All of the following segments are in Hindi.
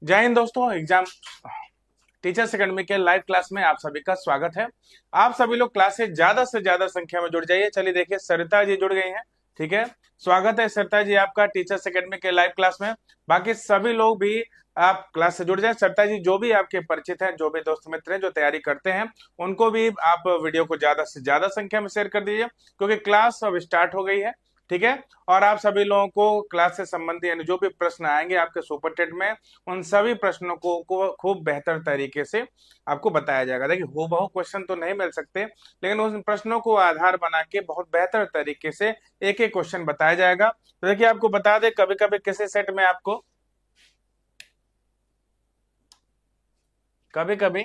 जय हिंद दोस्तों। एग्जाम टीचर्स एकेडमी के लाइव क्लास में आप सभी का स्वागत है। आप सभी लोग क्लास से ज्यादा संख्या में जुड़ जाइए। चलिए देखिए, सरिता जी जुड़ गई हैं। ठीक है, स्वागत है सरिता जी आपका टीचर्स एकेडमी के लाइव क्लास में। बाकी सभी लोग भी आप क्लास से जुड़ जाए। सरिता जी, जो भी आपके परिचित हैं, जो भी दोस्त मित्र हैं जो तैयारी करते हैं, उनको भी आप वीडियो को ज्यादा से ज्यादा संख्या में शेयर कर दीजिए, क्योंकि क्लास अब स्टार्ट हो गई है। ठीक है, और आप सभी लोगों को क्लास से संबंधित यानी जो भी प्रश्न आएंगे आपके सुपर टेट में, उन सभी प्रश्नों को खूब बेहतर तरीके से आपको बताया जाएगा। देखिए, हूबहू क्वेश्चन तो नहीं मिल सकते, लेकिन उन प्रश्नों को आधार बना के बहुत बेहतर तरीके से एक एक क्वेश्चन बताया जाएगा। तो देखिए, आपको बता दें, कभी कभी किसी सेट में आपको कभी कभी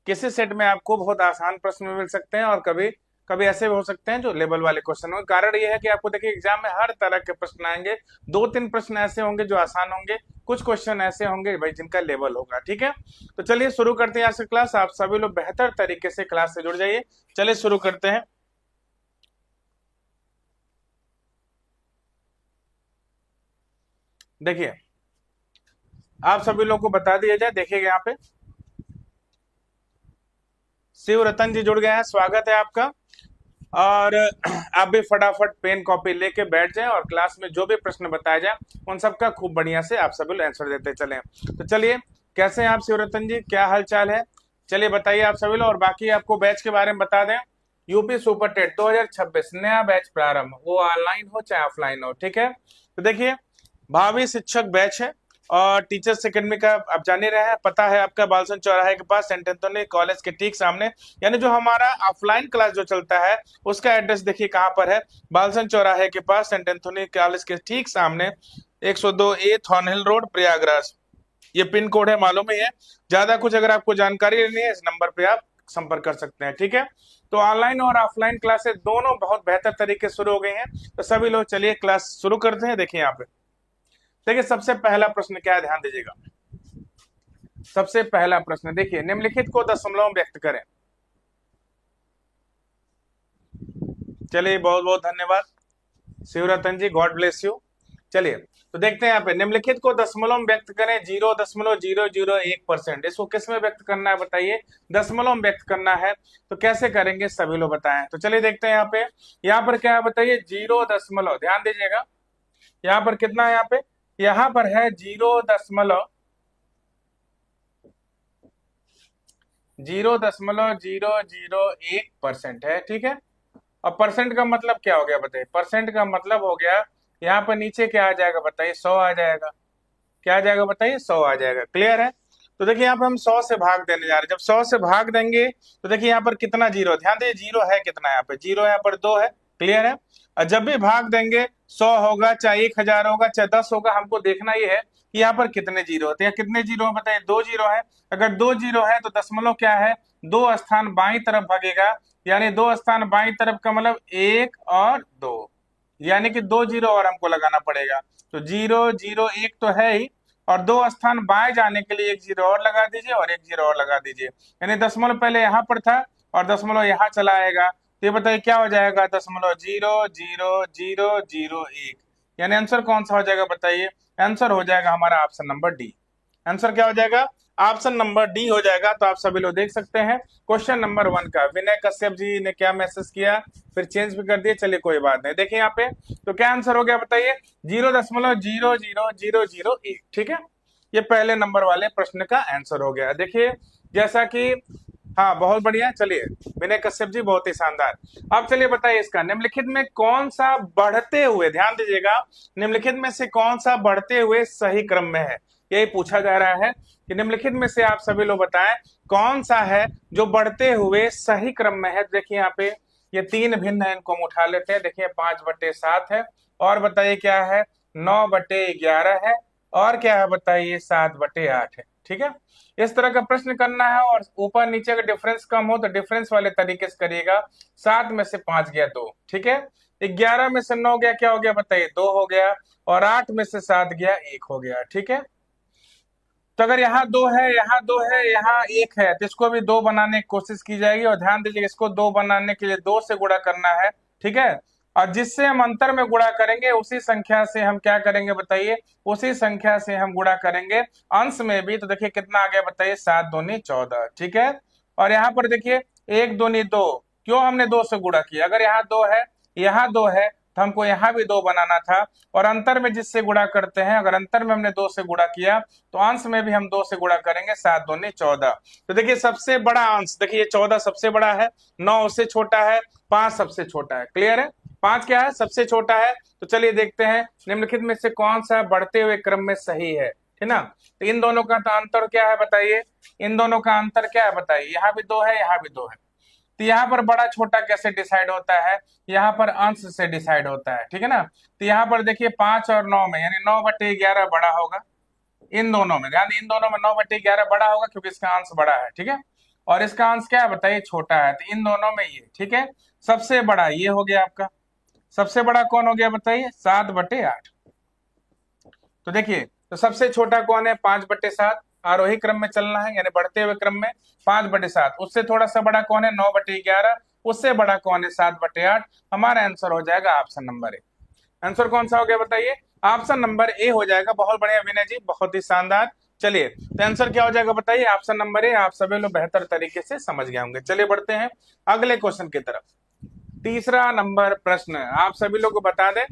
किसी सेट में आपको बहुत आसान प्रश्न मिल सकते हैं, और कभी कभी ऐसे भी हो सकते हैं जो लेवल वाले क्वेश्चन होंगे। कारण यह है कि आपको देखिए, एग्जाम में हर तरह के प्रश्न आएंगे। दो तीन प्रश्न ऐसे होंगे जो आसान होंगे, कुछ क्वेश्चन ऐसे होंगे भाई जिनका लेवल होगा। ठीक है, तो चलिए शुरू करते हैं आज से क्लास। आप सभी लोग बेहतर तरीके से क्लास से जुड़ जाइए। चलिए शुरू करते हैं। देखिए, आप सभी लोग को बता दिया जाए। देखिएगा यहाँ पे शिव रतन जी जुड़ गए हैं, स्वागत है आपका। और आप भी फटाफट पेन कॉपी लेके बैठ जाएं, और क्लास में जो भी प्रश्न बताया जाए उन सबका खूब बढ़िया से आप सभी लोग आंसर देते चलें। तो चलिए, कैसे हैं आप शिवरतन जी, क्या हाल चाल है? चलिए बताइए आप सभी लोग। और बाकी आपको बैच के बारे में बता दें, यूपी सुपर टेट 2026 नया बैच प्रारंभ, वो ऑनलाइन हो चाहे ऑफलाइन हो। ठीक है, तो देखिए, भावी शिक्षक बैच है, और टीचर्स एकेडमी का आप जान ही रहे हैं, पता है आपका, बालसन चौराहे के पास सेंट एंथोनी कॉलेज के ठीक सामने। यानी जो हमारा ऑफलाइन क्लास जो चलता है, उसका एड्रेस देखिए कहाँ पर है। बालसन चौराहे के पास सेंट एंथोनी कॉलेज के ठीक सामने 102 ए थॉर्नहिल रोड, प्रयागराज। ये पिन कोड है, मालूम ही है। ज्यादा कुछ अगर आपको जानकारी लेनी है, इस नंबर पे आप संपर्क कर सकते हैं। ठीक है, तो ऑनलाइन और ऑफलाइन क्लासेस दोनों बहुत बेहतर तरीके से शुरू हो गई हैं। तो सभी लोग चलिए क्लास शुरू करते हैं। देखिए यहाँ पे, देखिए सबसे पहला प्रश्न क्या है, ध्यान दीजिएगा। सबसे पहला प्रश्न देखिए, निम्नलिखित को दशमलव में व्यक्त करें। चलिए, बहुत बहुत धन्यवाद शिवरतन जी, गॉड ब्लेस यू। चलिए, तो देखते हैं यहाँ पे, निम्नलिखित को दशमलव में व्यक्त करें। 0.001%, इसको किस में व्यक्त करना है बताइए? दशमलव में व्यक्त करना है। तो कैसे करेंगे सभी लोग बताएं। तो चलिए देखते हैं यहाँ पे, यहाँ पर क्या है बताइए? 0 दशमलव, ध्यान दीजिएगा, यहाँ पर कितना है? यहाँ पर है 0.001% है। ठीक है, और परसेंट का मतलब क्या हो गया बताइए? परसेंट का मतलब हो गया, यहाँ पर नीचे क्या आ जाएगा बताइए? 100 आ जाएगा। क्या आ जाएगा बताइए? 100 आ जाएगा। क्लियर है? तो देखिए, यहाँ पे हम 100 से भाग देने जा रहे हैं। जब 100 से भाग देंगे तो देखिए यहाँ पर कितना जीरो, ध्यान दीजिए, जीरो है कितना? यहाँ पे जीरो, यहाँ पर 2 है। क्लियर है? और जब भी भाग देंगे, 100 होगा चाहे 1000 होगा चाहे 10 होगा, हमको देखना ये है कि यहाँ पर कितने जीरो होते हैं। कितने जीरो है बताइए? 2 जीरो है। अगर 2 जीरो है तो दशमलव क्या है? 2 स्थान बाई तरफ भागेगा, यानी 2 स्थान बाई तरफ का मतलब 1 और 2, यानी कि 2 जीरो और हमको लगाना पड़ेगा। तो 0 0 1 तो है ही, और 2 स्थान बाएं जाने के लिए 1 जीरो और लगा दीजिए, और 1 जीरो और लगा दीजिए। यानी दशमलव पहले यहाँ पर था और दशमलव यहाँ चला आएगा। तो ये बताइए क्या हो जाएगा? 0.00001। यानी आंसर कौन सा हो जाएगा बताइए? आंसर हो जाएगा हमारा ऑप्शन नंबर डी। आंसर क्या हो जाएगा? ऑप्शन नंबर डी हो जाएगा। तो आप सभी लोग देख सकते हैं, क्वेश्चन नंबर 1 का विनय कश्यप जी ने क्या मैसेज किया, फिर चेंज भी कर दिए। चलिए कोई बात नहीं, देखिए यहाँ पे तो क्या आंसर हो गया बताइए? 0.00001। ठीक है, ये पहले नंबर वाले प्रश्न का आंसर हो गया। देखिए, जैसा कि, हाँ बहुत बढ़िया। चलिए विनय कश्यप जी, बहुत ही शानदार। अब चलिए बताइए, इसका निम्नलिखित में कौन सा बढ़ते हुए, ध्यान दीजिएगा, निम्नलिखित में से कौन सा बढ़ते हुए सही क्रम में है, यही पूछा जा रहा है कि निम्नलिखित में से आप सभी लोग बताएं कौन सा है जो बढ़ते हुए सही क्रम में है। देखिए यहाँ पे ये 3 भिन्न है, इनको हम उठा लेते हैं। देखिए 5/7 है, और बताइए क्या है? 9/11 है, और क्या है बताइए? 7/8 है। ठीक है, इस तरह का प्रश्न करना है, और ऊपर नीचे का डिफरेंस कम हो तो डिफरेंस वाले तरीके से करिएगा। 7 में से 5 गया 2। ठीक है, 11 में से 9 गया, क्या हो गया बताइए? 2 हो गया, और 8 में से 7 गया, 1 हो गया। ठीक है, तो अगर यहाँ 2 है, यहाँ 2 है, यहाँ 1 है, तो इसको भी 2 बनाने की कोशिश की जाएगी। और ध्यान दीजिए, इसको 2 बनाने के लिए 2 से गुणा करना है। ठीक है, और जिससे हम अंतर में गुणा करेंगे उसी संख्या से हम क्या करेंगे बताइए, उसी संख्या से हम गुणा करेंगे अंश में भी। तो देखिए कितना आ गया बताइए, 7 दूनी 14, ठीक है। और यहाँ पर देखिए 1 दूनी 2, क्यों हमने 2 से गुणा किया, अगर यहाँ 2 है यहाँ 2 है तो हमको यहाँ भी 2 बनाना था। और अंतर में जिससे गुणा करते हैं, अगर अंतर में हमने 2 से गुणा किया तो अंश में भी हम 2 से गुणा करेंगे, 7 दूनी 14। तो देखिए सबसे बड़ा अंश, देखिए 14 सबसे बड़ा है, 9 उससे छोटा है, 5 सबसे छोटा है। क्लियर है, 5 क्या है, सबसे छोटा है। तो चलिए देखते हैं निम्नलिखित में से कौन सा बढ़ते हुए क्रम में सही है ना। तो इन दोनों का तो अंतर क्या है बताइए, इन दोनों का अंतर क्या है बताइए, यहाँ भी 2 है यहाँ भी 2 है। तो यहाँ पर बड़ा छोटा कैसे डिसाइड होता है, यहाँ पर अंश से डिसाइड होता है, ठीक है ना। तो यहाँ पर देखिए 5 और 9 में, यानी 9/11 बड़ा होगा। इन दोनों में ध्यान, इन दोनों में 9/11 बड़ा होगा क्योंकि इसका अंश बड़ा है, ठीक है। और इसका अंश क्या है बताइए, छोटा है। तो इन दोनों में ये, ठीक है। सबसे बड़ा ये हो गया आपका, सबसे बड़ा कौन हो गया बताइए, 7/8। तो देखिए तो सबसे छोटा कौन है, 5/7। आरोही क्रम में चलना है यानी बढ़ते हुए क्रम में 5/7। उससे थोड़ा सा बड़ा कौन है, 9/11। उससे बड़ा कौन है, 7/8। हमारा आंसर हो जाएगा ऑप्शन नंबर ए। आंसर कौन सा हो गया बताइए, ऑप्शन नंबर ए हो जाएगा। बहुत बढ़िया विनय जी, बहुत ही शानदार। चलिए तो आंसर क्या हो जाएगा बताइए, ऑप्शन नंबर ए। आप सभी लोग बेहतर तरीके से समझ गए होंगे। चलिए बढ़ते हैं अगले क्वेश्चन की तरफ। तीसरा नंबर प्रश्न आप सभी लोग को बता दें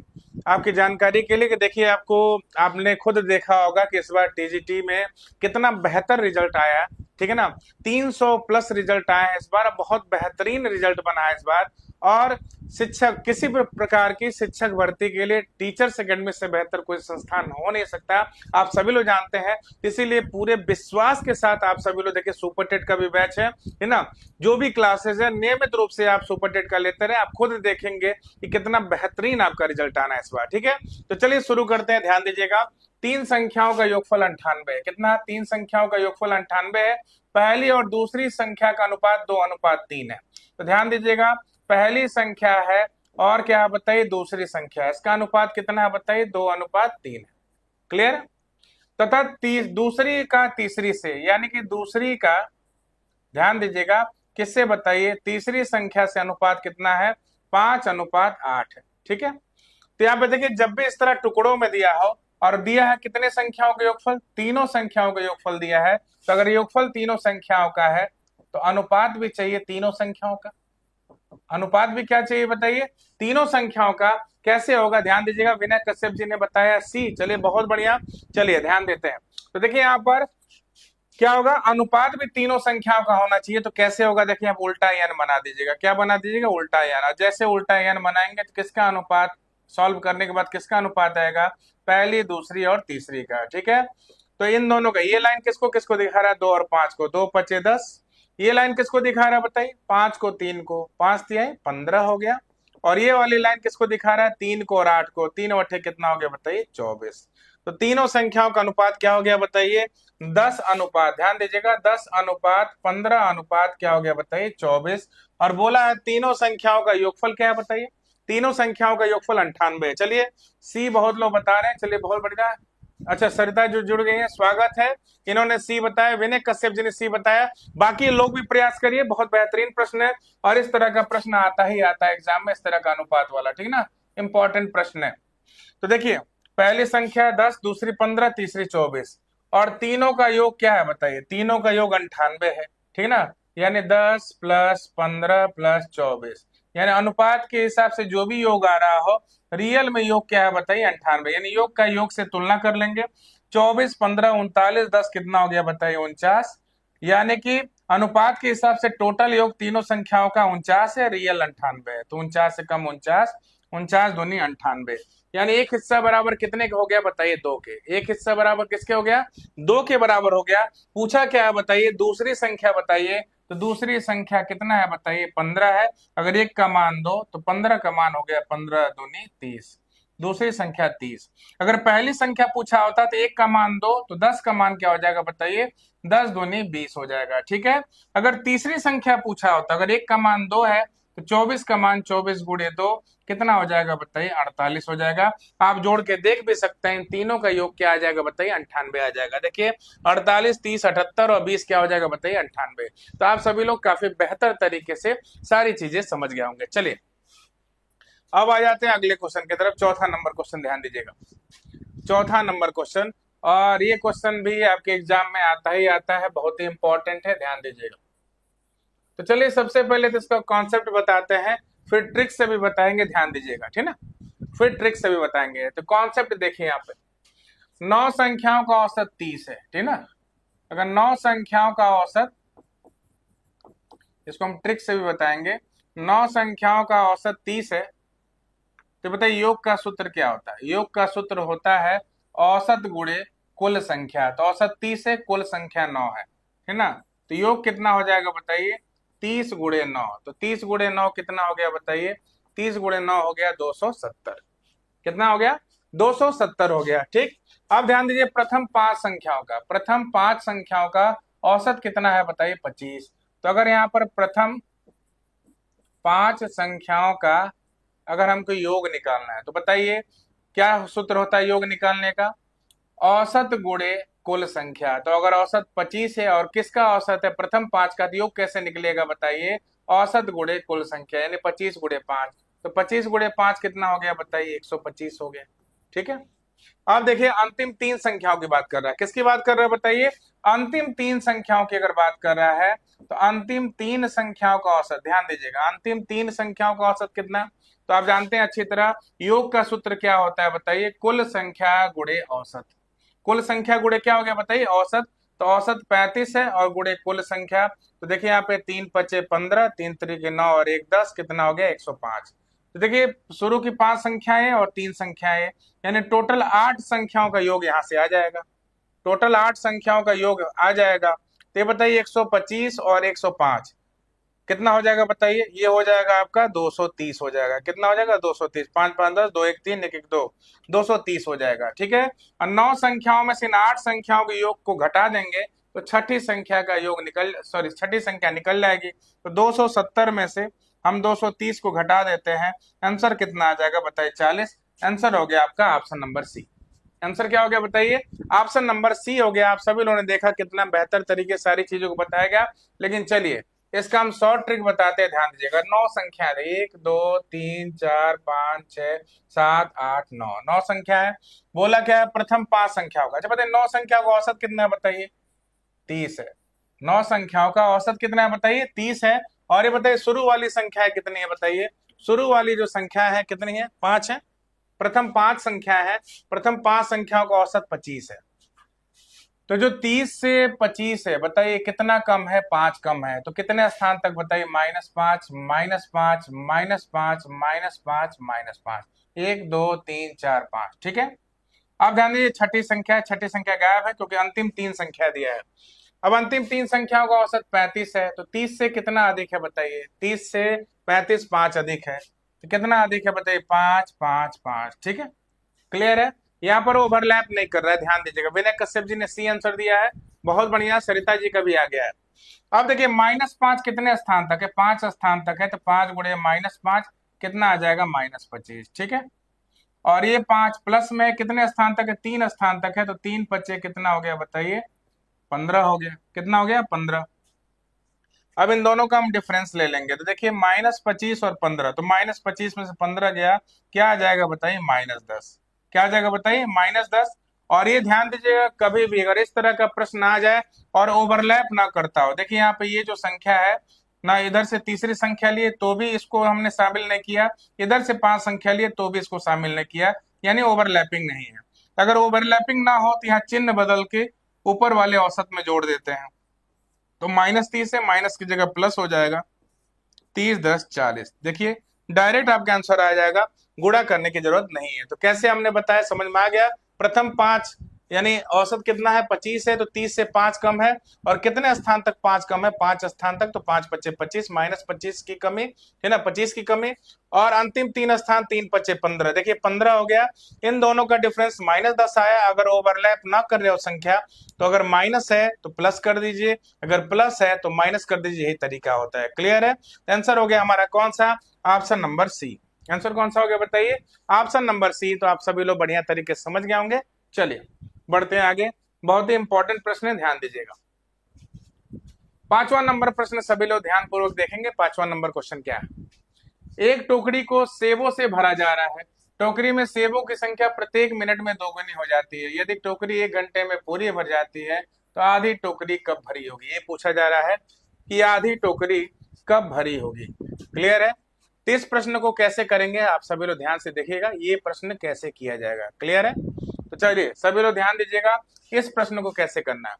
आपकी जानकारी के लिए कि देखिए आपको, आपने खुद देखा होगा कि इस बार टीजीटी में कितना बेहतर रिजल्ट आया, ठीक है ना। 300 प्लस रिजल्ट आया है इस बार, बहुत बेहतरीन रिजल्ट बना है इस बार। और शिक्षक, किसी भी प्रकार की शिक्षक भर्ती के लिए टीचर्स अकेडमी से बेहतर कोई संस्थान हो नहीं सकता, आप सभी लोग जानते हैं। इसीलिए पूरे विश्वास के साथ आप सभी लोग देखिए, सुपर टेट का भी बैच है ना। जो भी क्लासेस है नियमित रूप से आप सुपर टेट का लेते रहे, आप खुद देखेंगे कि कितना बेहतरीन आपका रिजल्ट आना है इस बार, ठीक है। तो चलिए शुरू करते हैं, ध्यान दीजिएगा। 3 संख्याओं का योगफल 98 है। कितना, 3 संख्याओं का योगफल 98 है। पहली और दूसरी संख्या का अनुपात 2:3 है। तो ध्यान दीजिएगा, पहली संख्या है और क्या है बताइए, दूसरी संख्या है, इसका अनुपात कितना है बताइए, 2:3 है। क्लियर। तथा दूसरी का तीसरी से, यानी कि दूसरी का, ध्यान दीजिएगा, किससे बताइए, तीसरी संख्या से अनुपात कितना है, 5:8 है, ठीक है। तो यहाँ पे देखिए जब भी इस तरह टुकड़ों में दिया हो और दिया है कितने संख्याओं का योगफल, तीनों संख्याओं का योगफल दिया है, तो अगर योगफल तीनों संख्याओं का है तो अनुपात भी चाहिए तीनों संख्याओं का। अनुपात भी क्या चाहिए बताइए, तीनों संख्याओं का। कैसे होगा, ध्यान दीजिएगा, विनय कश्यप जी ने बताया सी। चलिए बहुत बढ़िया, चलिए ध्यान देते हैं। तो देखिए यहाँ पर क्या होगा, अनुपात भी तीनों संख्याओं का होना चाहिए। तो कैसे होगा, देखिए आप उल्टा n बना दीजिएगा। क्या बना दीजिएगा, उल्टा n। और जैसे उल्टा n बनाएंगे तो किसका अनुपात, सॉल्व करने के बाद किसका अनुपात आएगा, पहली, दूसरी और तीसरी का, ठीक है। तो इन दोनों का, ये लाइन किसको किसको दिखा रहा है, 2 और 5 को, 2×5 = 10। ये लाइन किसको दिखा रहा है बताइए, 5 को 3 को, 5×3 = 15 हो गया। और ये वाली लाइन किसको दिखा रहा है, 3 को और 8 को, 3×8 कितना हो गया बताइए, 24। तो तीनों संख्याओं का अनुपात क्या हो गया बताइए, 10 अनुपात, ध्यान दीजिएगा, 10 अनुपात 15 अनुपात क्या हो गया बताइए, 24। और बोला है तीनों संख्याओं का योगफल क्या है बताइए, तीनों संख्याओं का योगफल 98। चलिए सी बहुत लोग बता रहे हैं, चलिए बहुत बढ़िया। अच्छा सरिता जो जुड़ गई है, स्वागत है। इन्होंने सी बताया, विनय कश्यप जी ने सी बताया। बाकी लोग भी प्रयास करिए, बहुत बेहतरीन प्रश्न है। और इस तरह का प्रश्न आता ही आता है एग्जाम में, इस तरह का अनुपात वाला, ठीक ना, इंपॉर्टेंट प्रश्न है। तो देखिए पहली संख्या 10, दूसरी 15, तीसरी 24। और तीनों का योग क्या है बताइए, तीनों का योग 98 है, ठीक ना। यानी 10 + 15 + 24, यानी अनुपात के हिसाब से जो भी योग आ रहा हो, रियल में योग क्या है बताइए, 98। यानी योग का योग से तुलना कर लेंगे, 24, 15, 39, 10 कितना हो गया बताइए, 49। यानी कि अनुपात के हिसाब से टोटल योग तीनों संख्याओं का 49 है, रियल 98 है। तो 49 से कम 49, 49 दूनी 98। यानी एक हिस्सा बराबर कितने के हो गया बताइए, 2 के। एक हिस्सा बराबर किसके हो गया, 2 के बराबर हो गया। पूछा क्या है बताइए, दूसरी संख्या बताइए। तो दूसरी संख्या कितना है बताइए, 15 है। अगर 1 का मान दो तो 15 का मान हो गया 15 दूनी 30, दूसरी संख्या 30। अगर पहली संख्या पूछा होता तो 1 का मान दो तो 10 का मान क्या हो जाएगा बताइए, 10 दूनी 20 हो जाएगा, ठीक है। अगर तीसरी संख्या पूछा होता, अगर 1 का मान 2 है तो 24 का मान 24 × 2 कितना हो जाएगा बताइए, 48 हो जाएगा। आप जोड़ के देख भी सकते हैं, इन तीनों का योग क्या आ जाएगा बताइए, 98 आ जाएगा। देखिए 48, 30, 78 और 20 क्या हो जाएगा बताइए, 98। तो आप सभी लोग काफी बेहतर तरीके से सारी चीजें समझ गए होंगे। चलिए अब आ जाते हैं अगले क्वेश्चन की तरफ। चौथा नंबर क्वेश्चन ध्यान दीजिएगा, चौथा नंबर क्वेश्चन, और ये क्वेश्चन भी आपके एग्जाम में आता ही आता है, बहुत ही इंपॉर्टेंट है, ध्यान दीजिएगा। तो चलिए सबसे पहले तो इसका कॉन्सेप्ट बताते हैं, फिर ट्रिक से भी बताएंगे, ध्यान दीजिएगा, ठीक ना। फिर ट्रिक से भी बताएंगे। तो कॉन्सेप्ट देखिए यहाँ पे, 9 संख्याओं का औसत 30 है, ठीक ना। अगर 9 संख्याओं का औसत, इसको हम ट्रिक से भी बताएंगे, 9 संख्याओं का औसत 30 है, तो बताइए योग का सूत्र क्या होता है। योग का सूत्र होता है औसत गुणे कुल संख्या। तो औसत 30 है, कुल संख्या 9 है ना। तो योग कितना हो जाएगा बताइए, 30 गुणे 9। तो 30 गुणे 9 कितना हो गया बताइए, 30 गुणे 9 हो गया 270। कितना हो गया, 270 हो गया, ठीक। अब ध्यान दीजिए प्रथम 5 संख्याओं का, प्रथम 5 संख्याओं का औसत कितना है बताइए, 25। तो अगर यहाँ पर प्रथम 5 संख्याओं का अगर हमको योग निकालना है, तो बताइए क्या सूत्र होता है योग निकालने का, औसत गुणे कुल संख्या। तो अगर औसत 25 है और किसका औसत है, प्रथम 5 का, तो योग कैसे निकलेगा बताइए, औसत गुणे कुल संख्या, यानी 25 गुणे 5। तो 25 गुणे 5 कितना हो गया बताइए, 125 हो गया, ठीक है। अब देखिए अंतिम 3 संख्याओं की बात कर रहा है, किसकी बात कर रहा है बताइए, अंतिम 3 संख्याओं की अगर बात कर रहा है, तो अंतिम 3 संख्याओं का औसत, ध्यान दीजिएगा, अंतिम 3 संख्याओं का औसत कितना। तो आप जानते हैं अच्छी तरह योग का सूत्र क्या होता है बताइए, कुल संख्या गुणे औसत। कुल संख्या गुणे क्या हो गया बताइए, औसत। तो औसत 35 है और गुणे कुल संख्या। तो देखिए यहाँ पे 3 पचे 15, 3 तरीके 9 और 1 10, कितना हो गया 105। तो देखिए शुरू की 5 संख्याएं और 3 संख्याएं, यानी टोटल 8 संख्याओं का योग यहाँ से आ जाएगा, टोटल 8 संख्याओं का योग आ जाएगा। तो ये बताइए 125 और 105 कितना हो जाएगा बताइए, ये हो जाएगा आपका 230 हो जाएगा। कितना हो जाएगा 230, 5 5 10, 2 1 3, 1 1 2, 230 हो जाएगा, ठीक है। और 9 संख्याओं में से इन 8 संख्याओं के योग को घटा देंगे तो छठी संख्या का योग छठी संख्या निकल जाएगी। तो 270 में से हम 230 को घटा देते हैं, आंसर कितना आ जाएगा बताइए 40। आंसर हो गया आपका ऑप्शन नंबर सी। आंसर क्या हो गया बताइए, ऑप्शन नंबर सी हो गया। आप सभी लोगों ने देखा कितना बेहतर तरीके से सारी चीजों को बताया गया। लेकिन चलिए इसका हम शॉर्ट ट्रिक बताते हैं, ध्यान दीजिएगा। 9 संख्या है, 1 2 3 4 5 6 7 8 9, 9 संख्या है। बोला क्या है, प्रथम 5 संख्या होगा। अच्छा बताइए 9 संख्या का औसत कितना है बताइए, 30 है। 9 संख्याओं का औसत कितना है बताइए, 30 है। और ये बताइए शुरू वाली संख्या है कितनी है बताइए, शुरू वाली जो संख्या है कितनी है, 5 है। प्रथम 5 संख्या है, प्रथम 5 संख्याओं का औसत 25 है। तो जो 30 से 25 है बताइए कितना कम है, 5 कम है। तो कितने स्थान तक बताइए, -5 -5 -5 -5 -5, 1 2 3 4 5, ठीक है। अब ध्यान दीजिए छठी संख्या, छठी संख्या गायब है क्योंकि अंतिम 3 संख्या दिया है। अब अंतिम 3 संख्याओं का औसत 35 है। तो 30 से कितना अधिक है बताइए, 30 से 35 5 अधिक है। तो कितना अधिक है बताइए, 5 5 5, ठीक है। क्लियर है, यहाँ पर ओवरलैप नहीं कर रहा है, ध्यान दीजिएगा। विनय कश्यप जी ने सी आंसर दिया है, बहुत बढ़िया। सरिता जी का भी आ गया है। अब देखिए -5 कितने स्थान तक है, 5 स्थान तक है। तो 5 गुणे -5 कितना आ जाएगा, -25, ठीक है। और ये 5 प्लस में कितने स्थान तक है, 3 स्थान तक है। तो 3 5 कितना हो गया बताइए, 15 हो गया। कितना हो गया, 15। अब इन दोनों का हम डिफरेंस ले लेंगे। तो देखिए -25 और 15, तो -25 में से 15 गया, क्या आ जाएगा बताइए, -10। क्या आ जाएगा बताइए, -10। और ये ध्यान दीजिएगा कभी भी अगर इस तरह का प्रश्न आ जाए और ओवरलैप ना करता हो, देखिए यहाँ पे ये जो संख्या है ना, इधर से तीसरी संख्या लिए तो भी इसको हमने शामिल नहीं किया, इधर से 5 संख्या लिए तो भी इसको शामिल नहीं किया, यानी ओवरलैपिंग नहीं है। अगर ओवरलैपिंग ना हो तो यहाँ चिन्ह बदल के ऊपर वाले औसत में जोड़ देते हैं। तो -30 है, माइनस की जगह प्लस हो जाएगा, 30 10 40। देखिए डायरेक्ट आपका आंसर आ जाएगा, गुणा करने की जरूरत नहीं है। तो कैसे हमने बताया, समझ में आ गया। प्रथम 5 यानी औसत कितना है, 25 है। तो 30 से 5 कम है, और कितने स्थान तक 5 कम है, 5 स्थान तक। तो 5 5 25, -25 की कमी है ना, 25 की कमी। और अंतिम 3 स्थान, 3 5 15, देखिए 15 हो गया। इन दोनों का डिफरेंस -10 आया। अगर ओवरलैप ना कर रहे हो संख्या, तो अगर माइनस है तो प्लस कर दीजिए, अगर प्लस है तो माइनस कर दीजिए, यही तरीका होता है। क्लियर है, आंसर हो गया हमारा कौन सा, ऑप्शन नंबर सी। आंसर कौन सा हो गया बताइए, ऑप्शन नंबर सी। तो आप सभी लोग बढ़िया तरीके से समझ गए होंगे। चलिए बढ़ते हैं आगे, बहुत ही इंपॉर्टेंट प्रश्न है, ध्यान दीजिएगा। 5वां नंबर प्रश्न सभी लोग ध्यान पूर्वक देखेंगे। 5वां नंबर क्वेश्चन क्या है, एक टोकरी को सेबों से भरा जा रहा है। टोकरी में सेबों की संख्या प्रत्येक मिनट में दोगुनी हो जाती है। यदि टोकरी 1 घंटे में पूरी भर जाती है तो आधी टोकरी कब भरी होगी, ये पूछा जा रहा है कि आधी टोकरी कब भरी होगी। क्लियर है? तो इस प्रश्न को कैसे करेंगे आप सभी लोग ध्यान से देखिएगा, ये प्रश्न कैसे किया जाएगा। क्लियर है? तो चलिए सभी लोग ध्यान दीजिएगा, इस प्रश्न को कैसे करना है।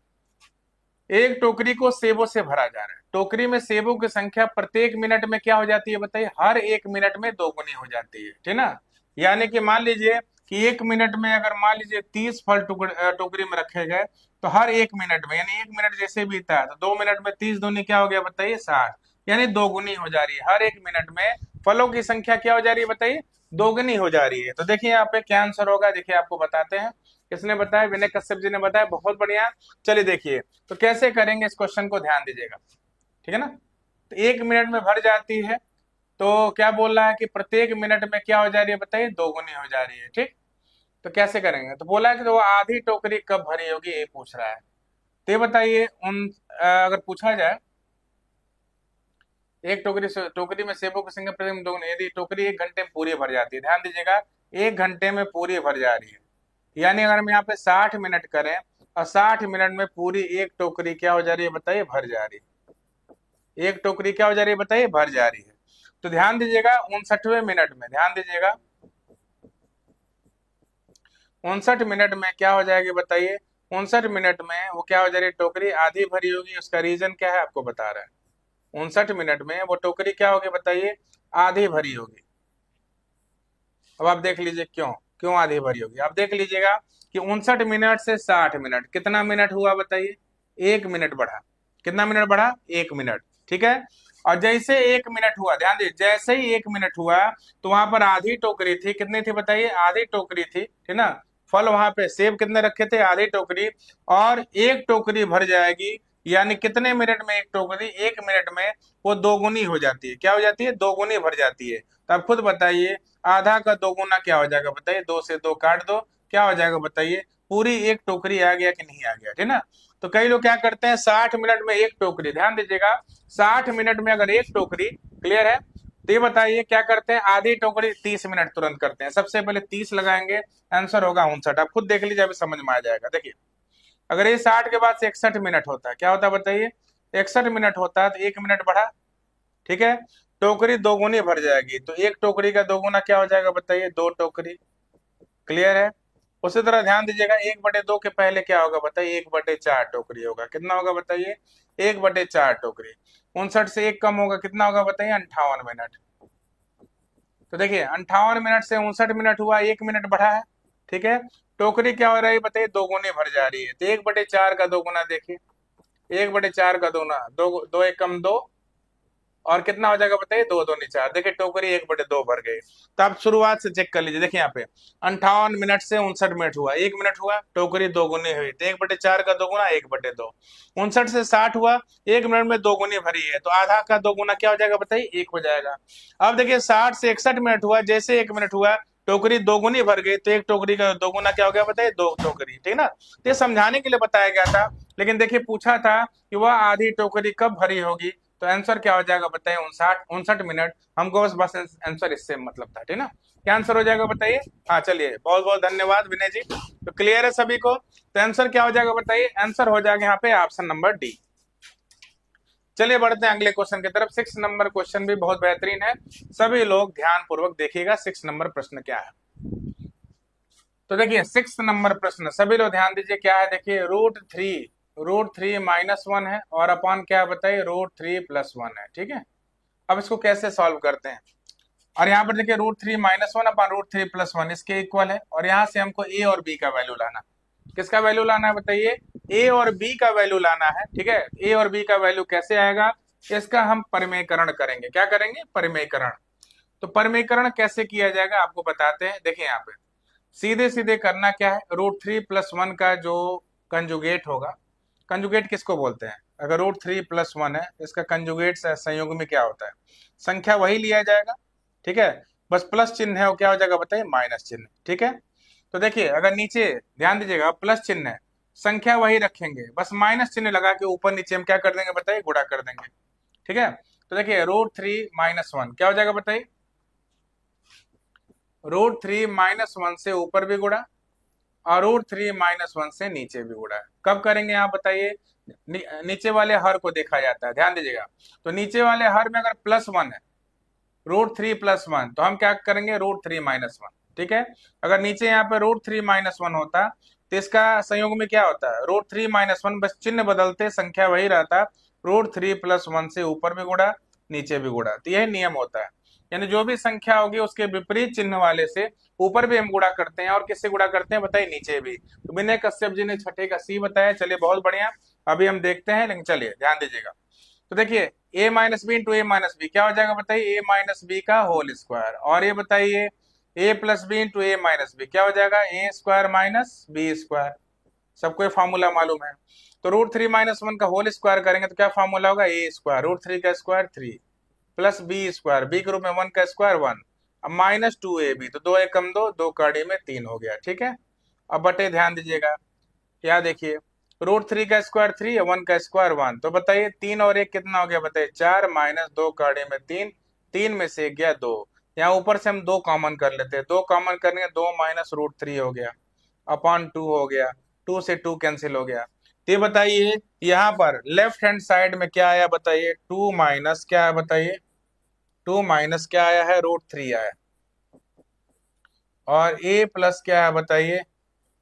एक टोकरी को सेबों से भरा जा रहा है। टोकरी में सेबों की संख्या प्रत्येक मिनट में क्या हो जाती है बताइए, हर 1 मिनट में दोगुनी हो जाती है, ठीक ना। यानी कि मान लीजिए कि 1 मिनट में अगर मान लीजिए 30 फल टोकरी में रखे गए तो हर 1 मिनट में, यानी 1 मिनट जैसे बीता है तो 2 मिनट में 30 दूनी क्या हो गया बताइए 60, यानी दोगुनी हो जा रही है। हर 1 मिनट में फलों की संख्या क्या हो जा रही है बताइए, दोगुनी हो जा रही है। तो देखिए यहाँ पे क्या आंसर होगा, देखिए आपको बताते हैं। किसने बताया, विनय कश्यप जी ने बताया, बहुत बढ़िया। चलिए देखिए तो कैसे करेंगे इस क्वेश्चन को, ध्यान दीजिएगा, ठीक है ना। तो 1 मिनट में भर जाती है तो क्या बोल रहा है कि प्रत्येक मिनट में क्या हो जा रही है बताइए, दोगुनी हो जा रही है, ठीक। तो कैसे करेंगे, तो बोला है कि तो वो आधी टोकरी कब भरी होगी, ये पूछ रहा है। तो ये बताइए अगर पूछा जाए एक टोकरी में सेबों की संख्या प्रत्येक दोगुनी, यदि टोकरी 1 घंटे में पूरी भर जाती है, ध्यान दीजिएगा 1 घंटे में पूरी भर जा रही है, यानी अगर हम यहाँ पे 60 मिनट करें और 60 मिनट में पूरी एक टोकरी क्या हो जा रही है बताइए, भर जा रही है। एक टोकरी क्या हो जा रही है बताइए, भर जा रही है। तो ध्यान दीजिएगा 59वें मिनट में, ध्यान दीजिएगा 59 मिनट में क्या हो जाएगी बताइए, 59 मिनट में वो क्या हो जा रही है, टोकरी आधी भरी होगी। उसका रीजन क्या है आपको बता रहा है। 59 मिनट में वो टोकरी क्या होगी बताइए, आधी भरी होगी। अब आप देख लीजिए क्यों क्यों आधी भरी होगी। आप देख लीजिएगा कि 59 मिनट से 60 मिनट कितना मिनट हुआ बताइए, 1 मिनट बढ़ा। कितना मिनट बढ़ा, 1 मिनट, ठीक है। और जैसे 1 मिनट हुआ, ध्यान दीजिए, जैसे ही 1 मिनट हुआ तो वहां पर आधी टोकरी थी, कितनी थी बताइए, आधी टोकरी थी, ठीक ना। फल वहां पे सेब कितने रखे थे, आधी टोकरी, और एक टोकरी भर जाएगी। यानी कितने मिनट में एक टोकरी, 1 मिनट में वो दोगुनी हो जाती है। क्या हो जाती है, दोगुनी भर जाती है। तो आप खुद बताइए आधा का दोगुना क्या हो जाएगा बताइए, 2 से 2 काट दो, क्या हो जाएगा बताइए, पूरी एक टोकरी आ गया कि नहीं आ गया, ठीक ना। तो कई लोग क्या करते हैं 60 मिनट में एक टोकरी, ध्यान दीजिएगा 60 मिनट में अगर एक टोकरी, क्लियर है। तो ये बताइए क्या करते हैं, आधी टोकरी 30 मिनट तुरंत करते हैं। सबसे पहले 30 लगाएंगे, आंसर होगा 59। आप खुद देख लीजिए, अभी समझ में आ जाएगा। देखिए अगर ये 60 के बाद से 61 मिनट होता है, क्या होता है बताइए, 61 मिनट होता है तो 1 मिनट बढ़ा, ठीक है। टोकरी दोगुनी भर जाएगी तो एक टोकरी का दोगुना क्या हो जाएगा बताइए, 2 टोकरी। क्लियर है? उसी तरह ध्यान दीजिएगा 1/2 के पहले क्या होगा बताइए, 1/4 टोकरी होगा। कितना होगा बताइए, 1/4 टोकरी। 59 से 1 कम होगा, कितना होगा बताइए, 58 मिनट। तो देखिए 58 मिनट से 59 मिनट हुआ, 1 मिनट बढ़ा है, ठीक है। टोकरी क्या हो रही है बताइए, दोगुनी भर जा रही है। तो 1/4 का दोगुना देखिए, 1/4 का दोगुना, दो दो एक कम दो, और कितना हो जाएगा बताइए, 2×2=4। देखिए टोकरी 1/2 भर गई। तो आप शुरुआत से चेक कर लीजिए, देखिए यहाँ पे 58 मिनट से 59 मिनट हुआ, 1 मिनट हुआ, टोकरी दोगुनी हुई, तो 1/4 का दोगुना 1/2। 59 से 60 हुआ, 1 मिनट में दोगुनी भरी है, तो आधा का दोगुना क्या हो जाएगा बताइए, 1 हो जाएगा। अब देखिए 60 से 61 मिनट हुआ, जैसे 1 मिनट हुआ टोकरी दोगुनी भर गई, तो एक टोकरी का दोगुना क्या हो गया बताइए, 2 टोकरी, ठीक ना। तो ये समझाने के लिए बताया गया था, लेकिन देखिए पूछा था कि वह आधी टोकरी कब भरी होगी। तो आंसर क्या हो जाएगा बताइए, 59 मिनट। हमको बस आंसर इससे मतलब था, ठीक ना। क्या आंसर हो जाएगा बताइए, हाँ चलिए, बहुत बहुत धन्यवाद विनय जी। तो क्लियर है सभी को। तो आंसर क्या हो जाएगा बताइए, आंसर हो जाएगा यहाँ पे ऑप्शन नंबर डी। चलिए बढ़ते हैं अगले क्वेश्चन की तरफ। 6 नंबर क्वेश्चन भी बहुत बेहतरीन है, सभी लोग ध्यान पूर्वक देखिएगा 6 नंबर प्रश्न क्या है। तो देखिए 6 नंबर प्रश्न, सभी लोग ध्यान दीजिए क्या है। देखिए √3 -1 है और अपॉन क्या बताइए, √3 + 1 है, ठीक है। अब इसको कैसे सॉल्व करते हैं, और यहाँ पर देखिए √3 -1 अपॉन √3 + 1 इसके इक्वल है, और यहाँ से हमको ए और बी का वैल्यू लाना। किसका वैल्यू लाना है बताइए, ए और बी का वैल्यू लाना है, ठीक है। ए और बी का वैल्यू कैसे आएगा, इसका हम परिमेयकरण करेंगे। क्या करेंगे, परिमेयकरण। तो परिमेयकरण कैसे किया जाएगा आपको बताते हैं। देखिए यहाँ पे सीधे सीधे करना क्या है, √3 + 1 का जो कंजुगेट होगा, कंजुगेट किसको बोलते हैं, अगर √3 + 1 है, इसका कंजुगेट संयोग में क्या होता है, संख्या वही लिया जाएगा, ठीक है। बस प्लस चिन्ह है वो क्या हो जाएगा बताइए, माइनस चिन्ह, ठीक है। तो देखिए अगर नीचे ध्यान दीजिएगा प्लस चिन्ह है, संख्या वही रखेंगे, बस माइनस चिन्ह लगा के ऊपर नीचे हम क्या कर देंगे बताइए, गुणा कर देंगे, ठीक है। तो देखिए √3 - 1 क्या हो जाएगा बताइए, √3 - 1 से ऊपर भी गुणा और √3 - 1 से नीचे भी गुणा। कब करेंगे आप बताइए? नीचे वाले हर को देखा जाता है, ध्यान दीजिएगा। तो नीचे वाले हर में अगर +1 है, √3 + 1, तो हम क्या करेंगे? √3 - 1, ठीक है। अगर नीचे यहाँ पे √3 - 1 होता तो इसका संयोग में क्या होता है? √3 - 1, बस चिन्ह बदलते, संख्या वही रहता। √3 + 1 से ऊपर भी गुणा, नीचे भी गुणा। तो यही नियम होता है, यानी जो भी संख्या होगी उसके विपरीत चिन्ह वाले से ऊपर भी हम गुणा करते हैं और किससे गुणा करते हैं बताइए? नीचे भी। तो विनय कश्यप जी ने छठे का सी बताया। चलिए बहुत बढ़िया, अभी हम देखते हैं, लेकिन चलिए ध्यान दीजिएगा। तो देखिए a - b into a - b क्या हो जाएगा बताइए? a - b का होल स्क्वायर। और ये बताइए a + b into a - b क्या हो जाएगा? a² - b²। सबको ये फॉर्मूला मालूम है। तो √3 - 1 का होल स्क्वायर करेंगे तो क्या फॉर्मूला होगा? a², √3 का स्क्वायर 3 प्लस b², b के रूप में 1 का स्क्वायर 1, अब -2ab, तो 2 1 कम 2, 2 कड़ी में 3 हो गया, ठीक है। अब बटे ध्यान दीजिएगा, क्या देखिए, √3 का स्क्वायर 3 है, 1 का स्क्वायर 1, तो बताइए 3 और 1 कितना हो गया बताइए? 4 -2 कड़ी में 3, 3 में से गया 2। यहाँ ऊपर से हम 2 कॉमन कर लेते हैं, 2 कॉमन करने 2 - √3 हो गया, अपॉन 2 हो गया, 2 से 2 कैंसिल हो गया। तो ये बताइए यहाँ पर लेफ्ट हैंड साइड में क्या आया बताइए? 2 माइनस क्या है बताइए? 2 माइनस क्या आया है? √3 आया। और a प्लस क्या है बताइए?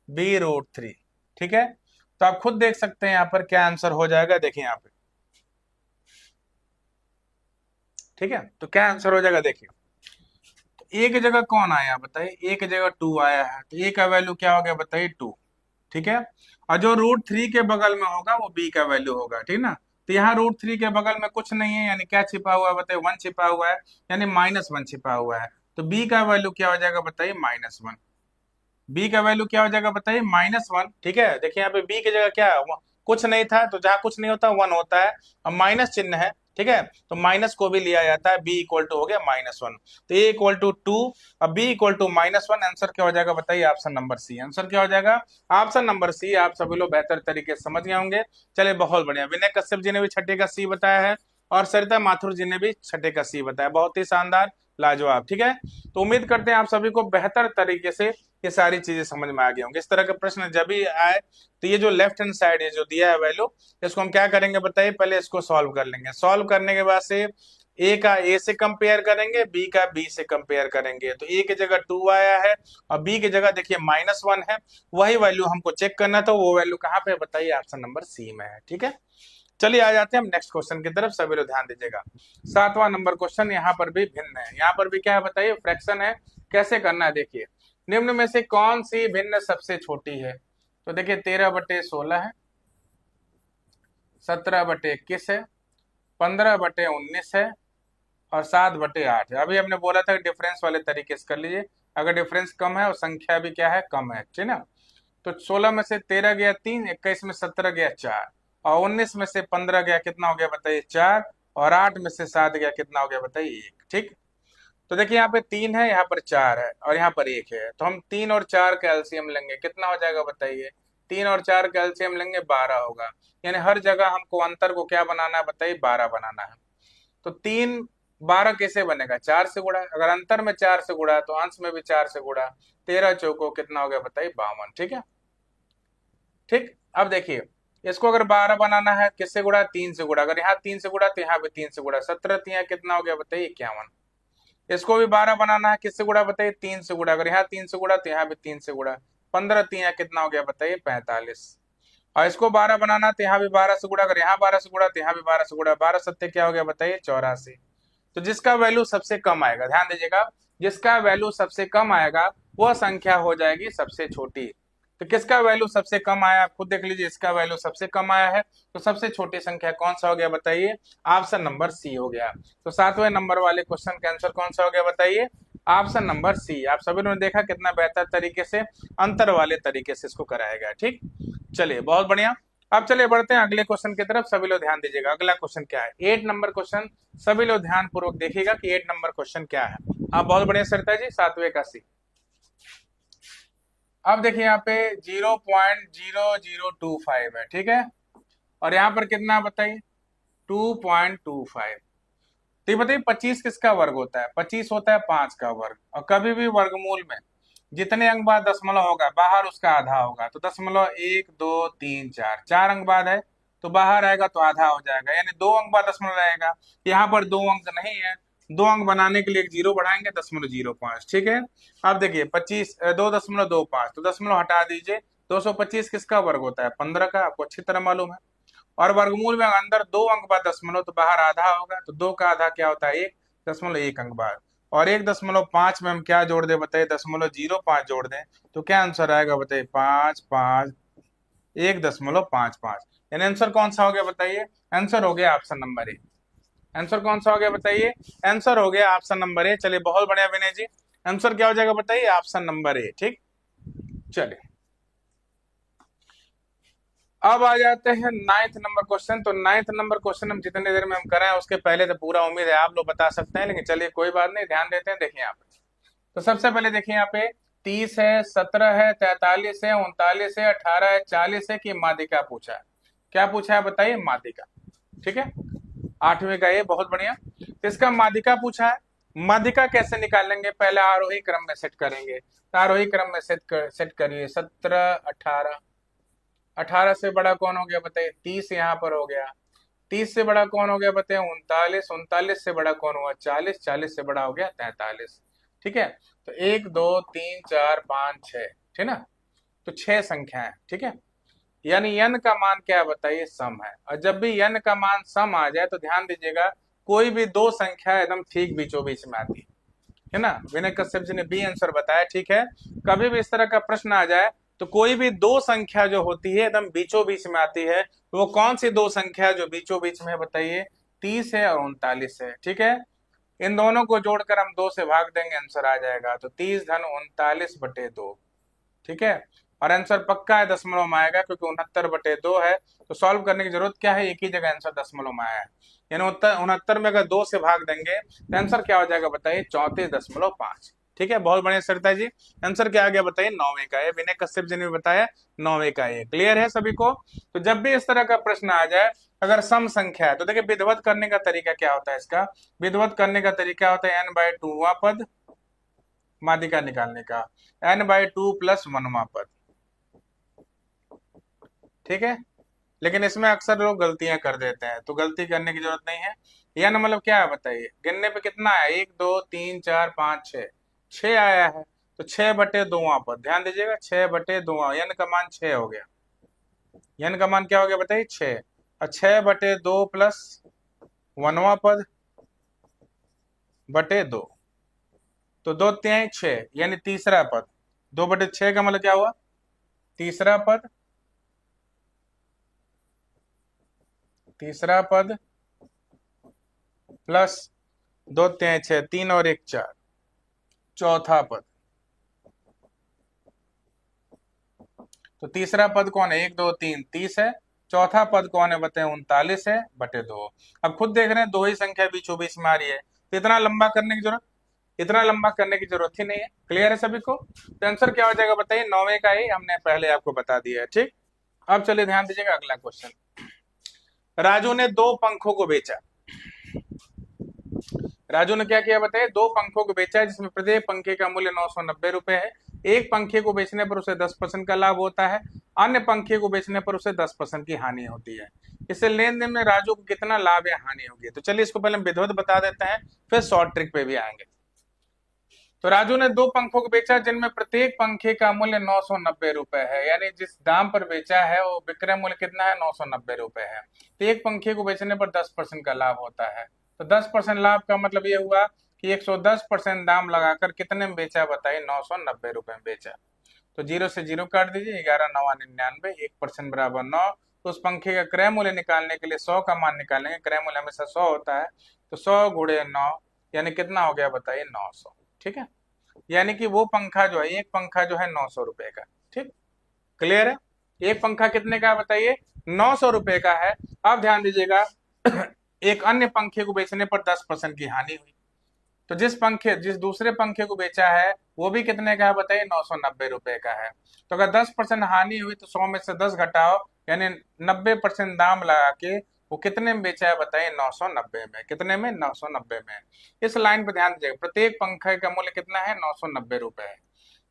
b√3, ठीक है। तो आप खुद देख सकते हैं यहाँ पर क्या आंसर हो जाएगा, देखिए यहाँ पे, ठीक है। तो क्या आंसर हो जाएगा देखिए, तो a की जगह कौन आया बताइए? a की जगह 2 आया है, तो a का वैल्यू क्या हो गया बताइए? 2, ठीक है। और जो √3 के बगल में होगा वो b का वैल्यू होगा, ठीक ना। तो यहाँ √3 के बगल में कुछ नहीं है, यानी क्या छिपा हुआ है बताइए? 1 छिपा हुआ है, यानी -1 छिपा हुआ है। तो b का वैल्यू क्या हो जाएगा बताइए? -1। बी का वैल्यू क्या हो जाएगा बताइए? -1, ठीक है। देखिए यहाँ पे बी की जगह क्या है? कुछ नहीं था, तो जहां कुछ नहीं होता 1 होता है। अब माइनस चिन्ह है, ठीक है, तो माइनस को भी लिया जाता है। बी इक्वल टू हो गया -1, तो ए इक्वल टू 2, अब बी इक्वल टू -1। आंसर क्या हो जाएगा बताइए? ऑप्शन नंबर सी। आंसर क्या हो जाएगा? Option number C. आप सभी लोग बेहतर तरीके से समझ गए होंगे। चलिए बहुत बढ़िया, विनय कश्यप जी ने भी छठे का सी बताया है और सरिता माथुर जी ने भी छठे का सी बताया। बहुत ही शानदार, लाजवाब, ठीक है। तो उम्मीद करते हैं आप सभी को बेहतर तरीके से ये सारी चीजें समझ में आ गई होंगी। इस तरह के प्रश्न जब भी आए तो ये जो लेफ्ट हैंड साइड है जो दिया है वैल्यू, इसको हम क्या करेंगे बताइए? पहले इसको सॉल्व कर लेंगे। सॉल्व करने के बाद से ए का ए से कंपेयर करेंगे, बी का बी से कंपेयर करेंगे। तो ए की जगह 2 आया है और बी की जगह देखिए -1 है, वही वैल्यू हमको चेक करना था। वो वैल्यू कहाँ पे बताइए? ऑप्शन नंबर सी में है, ठीक है। चलिए आ जाते हैं हम नेक्स्ट क्वेश्चन की तरफ, सभी लोग ध्यान दीजिएगा। 7वां नंबर क्वेश्चन यहाँ पर भी भिन्न है, यहाँ पर भी क्या है बताइए? फ्रैक्शन है। कैसे करना है देखिए, निम्न में से कौन सी भिन्न सबसे छोटी है? तो देखिए 13/16 है, 17/21 है, 15/19 है और 7/8 है। अभी हमने बोला था कि डिफरेंस वाले तरीके से कर लीजिए, अगर डिफरेंस कम है और संख्या भी क्या है? कम है, ठीक ना। तो 16 में से 13 गया 3, 21 में 17 गया 4 और 19 में से 15 गया, कितना हो गया बताइए? 4, और 8 में से 7 गया, कितना हो गया बताइए? 1, ठीक। तो देखिए यहाँ पे 3 है, यहाँ पर 4 है और यहाँ पर 1 है, तो हम 3 और 4 का एलसीएम लेंगे, कितना हो जाएगा बताइए? 3 और 4 का एलसीएम लेंगे 12 होगा, यानी हर जगह हमको अंतर को क्या बनाना है बताइए? 12 बनाना है। तो 3 12 कैसे बनेगा? 4 से गुणा, अगर अंतर में 4 से गुणा तो अंश में भी 4 से गुणा, 13 चौको कितना हो गया बताइए? 52, ठीक है। ठीक, अब देखिए इसको अगर 12 बनाना है किससे गुणा? 3 से गुणा, अगर यहाँ 3 से गुणा तो यहाँ भी 3 से गुणा, 17 3 कितना हो गया बताइए? 51। इसको भी 12 बनाना है किससे गुणा बताइए? 3 से गुणा, अगर यहाँ 3 से गुणा तो यहाँ भी 3 से गुणा, 15 3 कितना हो गया बताइए? 45। और इसको 12 बनाना तो यहाँ भी 12 से गुणा, अगर यहाँ 12 से गुणा तो यहाँ भी 12 से गुणा, 12 सत्ते क्या हो गया बताइए? 84। तो जिसका वैल्यू सबसे कम आएगा, ध्यान दीजिएगा, जिसका वैल्यू सबसे कम आएगा वह संख्या हो जाएगी सबसे छोटी। तो किसका वैल्यू सबसे कम आया आप खुद देख लीजिए, इसका वैल्यू सबसे कम आया है, तो सबसे छोटी संख्या कौन सा हो गया बताइए? ऑप्शन नंबर सी हो गया। तो 7वें नंबर वाले क्वेश्चन का आंसर कौन सा हो गया बताइए? Option number C. आप सभी ने देखा कितना बेहतर तरीके से अंतर वाले तरीके से इसको कराया गया, ठीक। चलिए बहुत बढ़िया, अब चलिए बढ़ते हैं अगले क्वेश्चन की तरफ। सभी लोग ध्यान दीजिएगा, अगला क्वेश्चन क्या है? 8 नंबर क्वेश्चन। सभी लोग ध्यान पूर्वक देखिएगा कि 8 नंबर क्वेश्चन क्या है। आप बहुत बढ़िया सरिता जी, 7वें का सी। अब देखिए यहाँ पे 0.0025 है, ठीक है, और यहाँ पर कितना बताइए? 2.25। तो ये बताइए 25 किसका वर्ग होता है? 25 होता है 5 का वर्ग। और कभी भी वर्गमूल में जितने अंक बाद दशमलव होगा बाहर उसका आधा होगा। तो दशमलव 1 2 3 4, 4 अंक बाद है तो बाहर आएगा तो आधा हो जाएगा, यानी 2 अंक बाद दशमलव रहेगा। यहाँ पर 2 अंक नहीं है, 2 अंक बनाने के लिए एक जीरो बढ़ाएंगे, 0.05। ठीक है, अब देखिए 25 2.25, तो दशमलव हटा दीजिए। 225 किसका वर्ग होता है? 15 का, आपको अच्छी तरह मालूम है। और वर्गमूल में अंदर 2 अंक बाद दशमलव तो बाहर आधा होगा, तो 2 का आधा क्या होता है? 1.1 अंक बाद। और 1.5 में हम क्या जोड़ दें बताइए? 0.05 जोड़ दें तो क्या आंसर आएगा बताइए? 5 5 1.55। यानी आंसर कौन सा हो गया बताइए? आंसर हो गया ऑप्शन नंबर ए। आंसर कौन सा हो गया बताइए? आंसर हो गया ऑप्शन नंबर ए। चलिए बहुत बढ़िया विनय जी, आंसर क्या हो जाएगा बताइए? Option number A. ठीक, चलिए अब आ जाते हैं 9th नंबर क्वेश्चन। तो 9th नंबर क्वेश्चन हम जितने देर में हम कराएं उसके पहले तो पूरा उम्मीद है आप लोग बता सकते हैं, लेकिन चलिए कोई बात नहीं, ध्यान देते हैं। देखिए यहाँ पे, तो सबसे पहले देखिए यहाँ पे 30 है, 17 है, 43 है, 39 है, 18 है, 40 है कि माध्यिका पूछा है। क्या पूछा है बताइए? माध्यिका। ठीक है, 8वें का ये, बहुत बढ़िया। तो इसका माध्यिका पूछा है। माध्यिका कैसे निकालेंगे? पहले आरोही क्रम में सेट करेंगे। तो आरोही क्रम में सेट करिए। 17 18, 18 से बड़ा कौन हो गया बताइए? 30 यहाँ पर हो गया। 30 से बड़ा कौन हो गया बताइए? 39। 39 से बड़ा कौन हुआ? 40। 40 से बड़ा हो गया 43। ठीक है, तो 1 2 3 4 5 6, ठीक ना? तो 6 संख्या है। ठीक है, यानी n का मान क्या है बताइए? सम है। और जब भी n का मान सम आ जाए तो ध्यान दीजिएगा, कोई भी दो संख्या एकदम ठीक बीचों बीच में आती है ना? विनय कश्यप जी ने बी आंसर बताया। ठीक है, कभी भी इस तरह का प्रश्न आ जाए तो कोई भी दो संख्या जो होती है एकदम बीचों बीच में आती है, तो वो कौन सी दो संख्या जो बीचों बीच में है बताइए? 30 है और 39 है। ठीक है, इन दोनों को जोड़कर हम 2 से भाग देंगे, आंसर आ जाएगा। तो 30 धन 39/2। ठीक है, और आंसर पक्का है दशमलव में आएगा, क्योंकि 69/2 है। तो सॉल्व करने की जरूरत क्या है? एक ही जगह आंसर दशमलव में आया है, यानी 69 में अगर 2 से भाग देंगे तो आंसर क्या हो जाएगा बताइए? 34.5। ठीक है, बहुत बढ़िया सरिता जी, आंसर क्या आ गया बताइए? 9वें का है। विनय कश्यप जी ने बताया 9वें का है। क्लियर है सभी को? तो जब भी इस तरह का प्रश्न आ जाए, अगर सम संख्या है, तो देखिए विधिवत करने का तरीका क्या होता है इसका? विधिवत करने का तरीका होता है n/2वां पद माध्यिका निकालने का, n/2 + 1वां पद। ठीक है, लेकिन इसमें अक्सर लोग गलतियां कर देते हैं, तो गलती करने की जरूरत नहीं है। n मतलब क्या है बताइए? गिनने पे कितना है? 1 2 3 4 5 6, 6 आया है। तो 6/2वां पद, ध्यान दीजिएगा, 6/2, n का मान 6 हो गया। n का मान क्या हो गया बताइए? 6। और 6/2 + 1वां पद बटे 2, तो 2 तिहाई 6, यानी तीसरा पद। 2/6 का मतलब क्या हुआ? तीसरा पद। तीसरा पद प्लस 2 तिहाई 6, 3 और 1 4, चौथा पद। तो तीसरा पद कौन है? 1 2 3 30 है। चौथा पद कौन है बताए? 39 है बटे 2। अब खुद देख रहे हैं दो ही संख्या बीचों बीच में आ रही है, तो इतना लंबा करने की जरूरत, इतना लंबा करने की जरूरत ही नहीं है। क्लियर है सभी को? तो आंसर क्या हो जाएगा बताइए? 9वें का ही हमने पहले आपको बता दिया है। ठीक, अब चलिए ध्यान दीजिएगा अगला क्वेश्चन। राजू ने 2 पंखों को बेचा। राजू ने क्या किया बताइए? 2 पंखों को बेचा है, जिसमें प्रत्येक पंखे का मूल्य 990 रुपए है। एक पंखे को बेचने पर उसे 10% का लाभ होता है, अन्य पंखे को बेचने पर उसे 10% की हानि होती है। इससे लेन देन में राजू को कितना लाभ या हानि होगी? तो चलिए इसको पहले हम विधिवत बता देते हैं, फिर शॉर्ट ट्रिक पे भी आएंगे। तो राजू ने 2 पंखों को बेचा, जिनमें प्रत्येक पंखे का मूल्य 990 रुपए है, यानी जिस दाम पर बेचा है वो विक्रय मूल्य कितना है? 990 रुपए है। तो एक पंखे को बेचने पर 10% का लाभ होता है। तो 10% लाभ का मतलब ये हुआ कि 110% दाम लगाकर कितने में बेचा बताइए? 990 रुपए में बेचा। तो 0 से 0 काट दीजिए, 11 9 99, 1% बराबर 9। तो उस पंखे का क्रय मूल्य निकालने के लिए 100 का मान निकालेंगे, क्रय मूल्य हमेशा 100 होता है। तो 100 गुणे 9, यानी कितना हो गया बताइए? 900। ठीक है, यानी कि वो पंखा जो है, एक पंखा जो है 900 रुपए का। ठीक, क्लियर है? एक पंखा कितने का बताइए? 900 रुपए का है। अब ध्यान दीजिएगा एक अन्य पंखे को बेचने पर 10% की हानि हुई। तो जिस दूसरे पंखे को बेचा है वो भी कितने का है बताइए? 990 रुपए का है। तो अगर 10% हानि हुई तो 100 में से 10 घटाओ, यानी 90% दाम लगा के वो कितने में बेचा है बताइए, 990 में। कितने में? 990 में। इस लाइन पे ध्यान दीजिएगा, प्रत्येक पंखे का मूल्य कितना है? 990 रुपए है।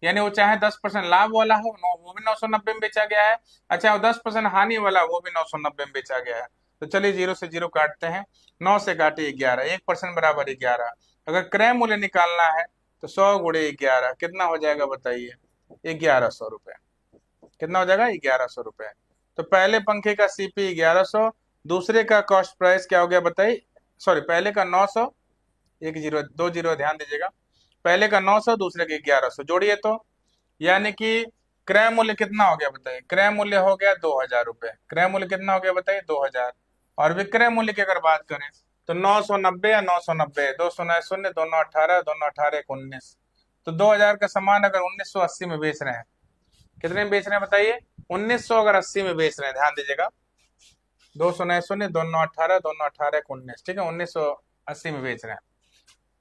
यानी वो चाहे 10% लाभ वाला हो, वो भी 990 में बेचा गया है। अच्छा, वो 10% हानि वाला, वो भी 990 में बेचा गया है। तो चलिए जीरो से जीरो काटते हैं, 9 से काटे 11, 1% बराबर 11। अगर क्रय मूल्य निकालना है तो 100 गुणे 11 कितना हो जाएगा बताइए? 1100 रुपए। कितना हो जाएगा? 1100 रुपए। तो पहले पंखे का सीपी 1100, दूसरे का कॉस्ट प्राइस क्या हो गया बताइए? सॉरी, पहले का 900, एक जीरो दो जीरो ध्यान दीजिएगा, पहले का 900, दूसरे के 1100 जोड़िए तो, यानी कि क्रय मूल्य कितना हो गया बताइए? क्रय मूल्य हो गया 2000 रुपए। क्रय मूल्य कितना हो गया बताइए? 2000। और विक्रय मूल्य की अगर बात करें तो 990 या 990, दो शून्य शून्य, दोनों 18, दोनों 18 एक 19। तो 2000 का सामान अगर 1980 में बेच रहे हैं, कितने में बेच रहे हैं बताइए? 1900 अगर 80 में बेच रहे हैं, ध्यान दीजिएगा, दो शून्य शून्य, दोनों 18, दोनों 18 एक 19, ठीक है, 1980 में बेच रहे हैं।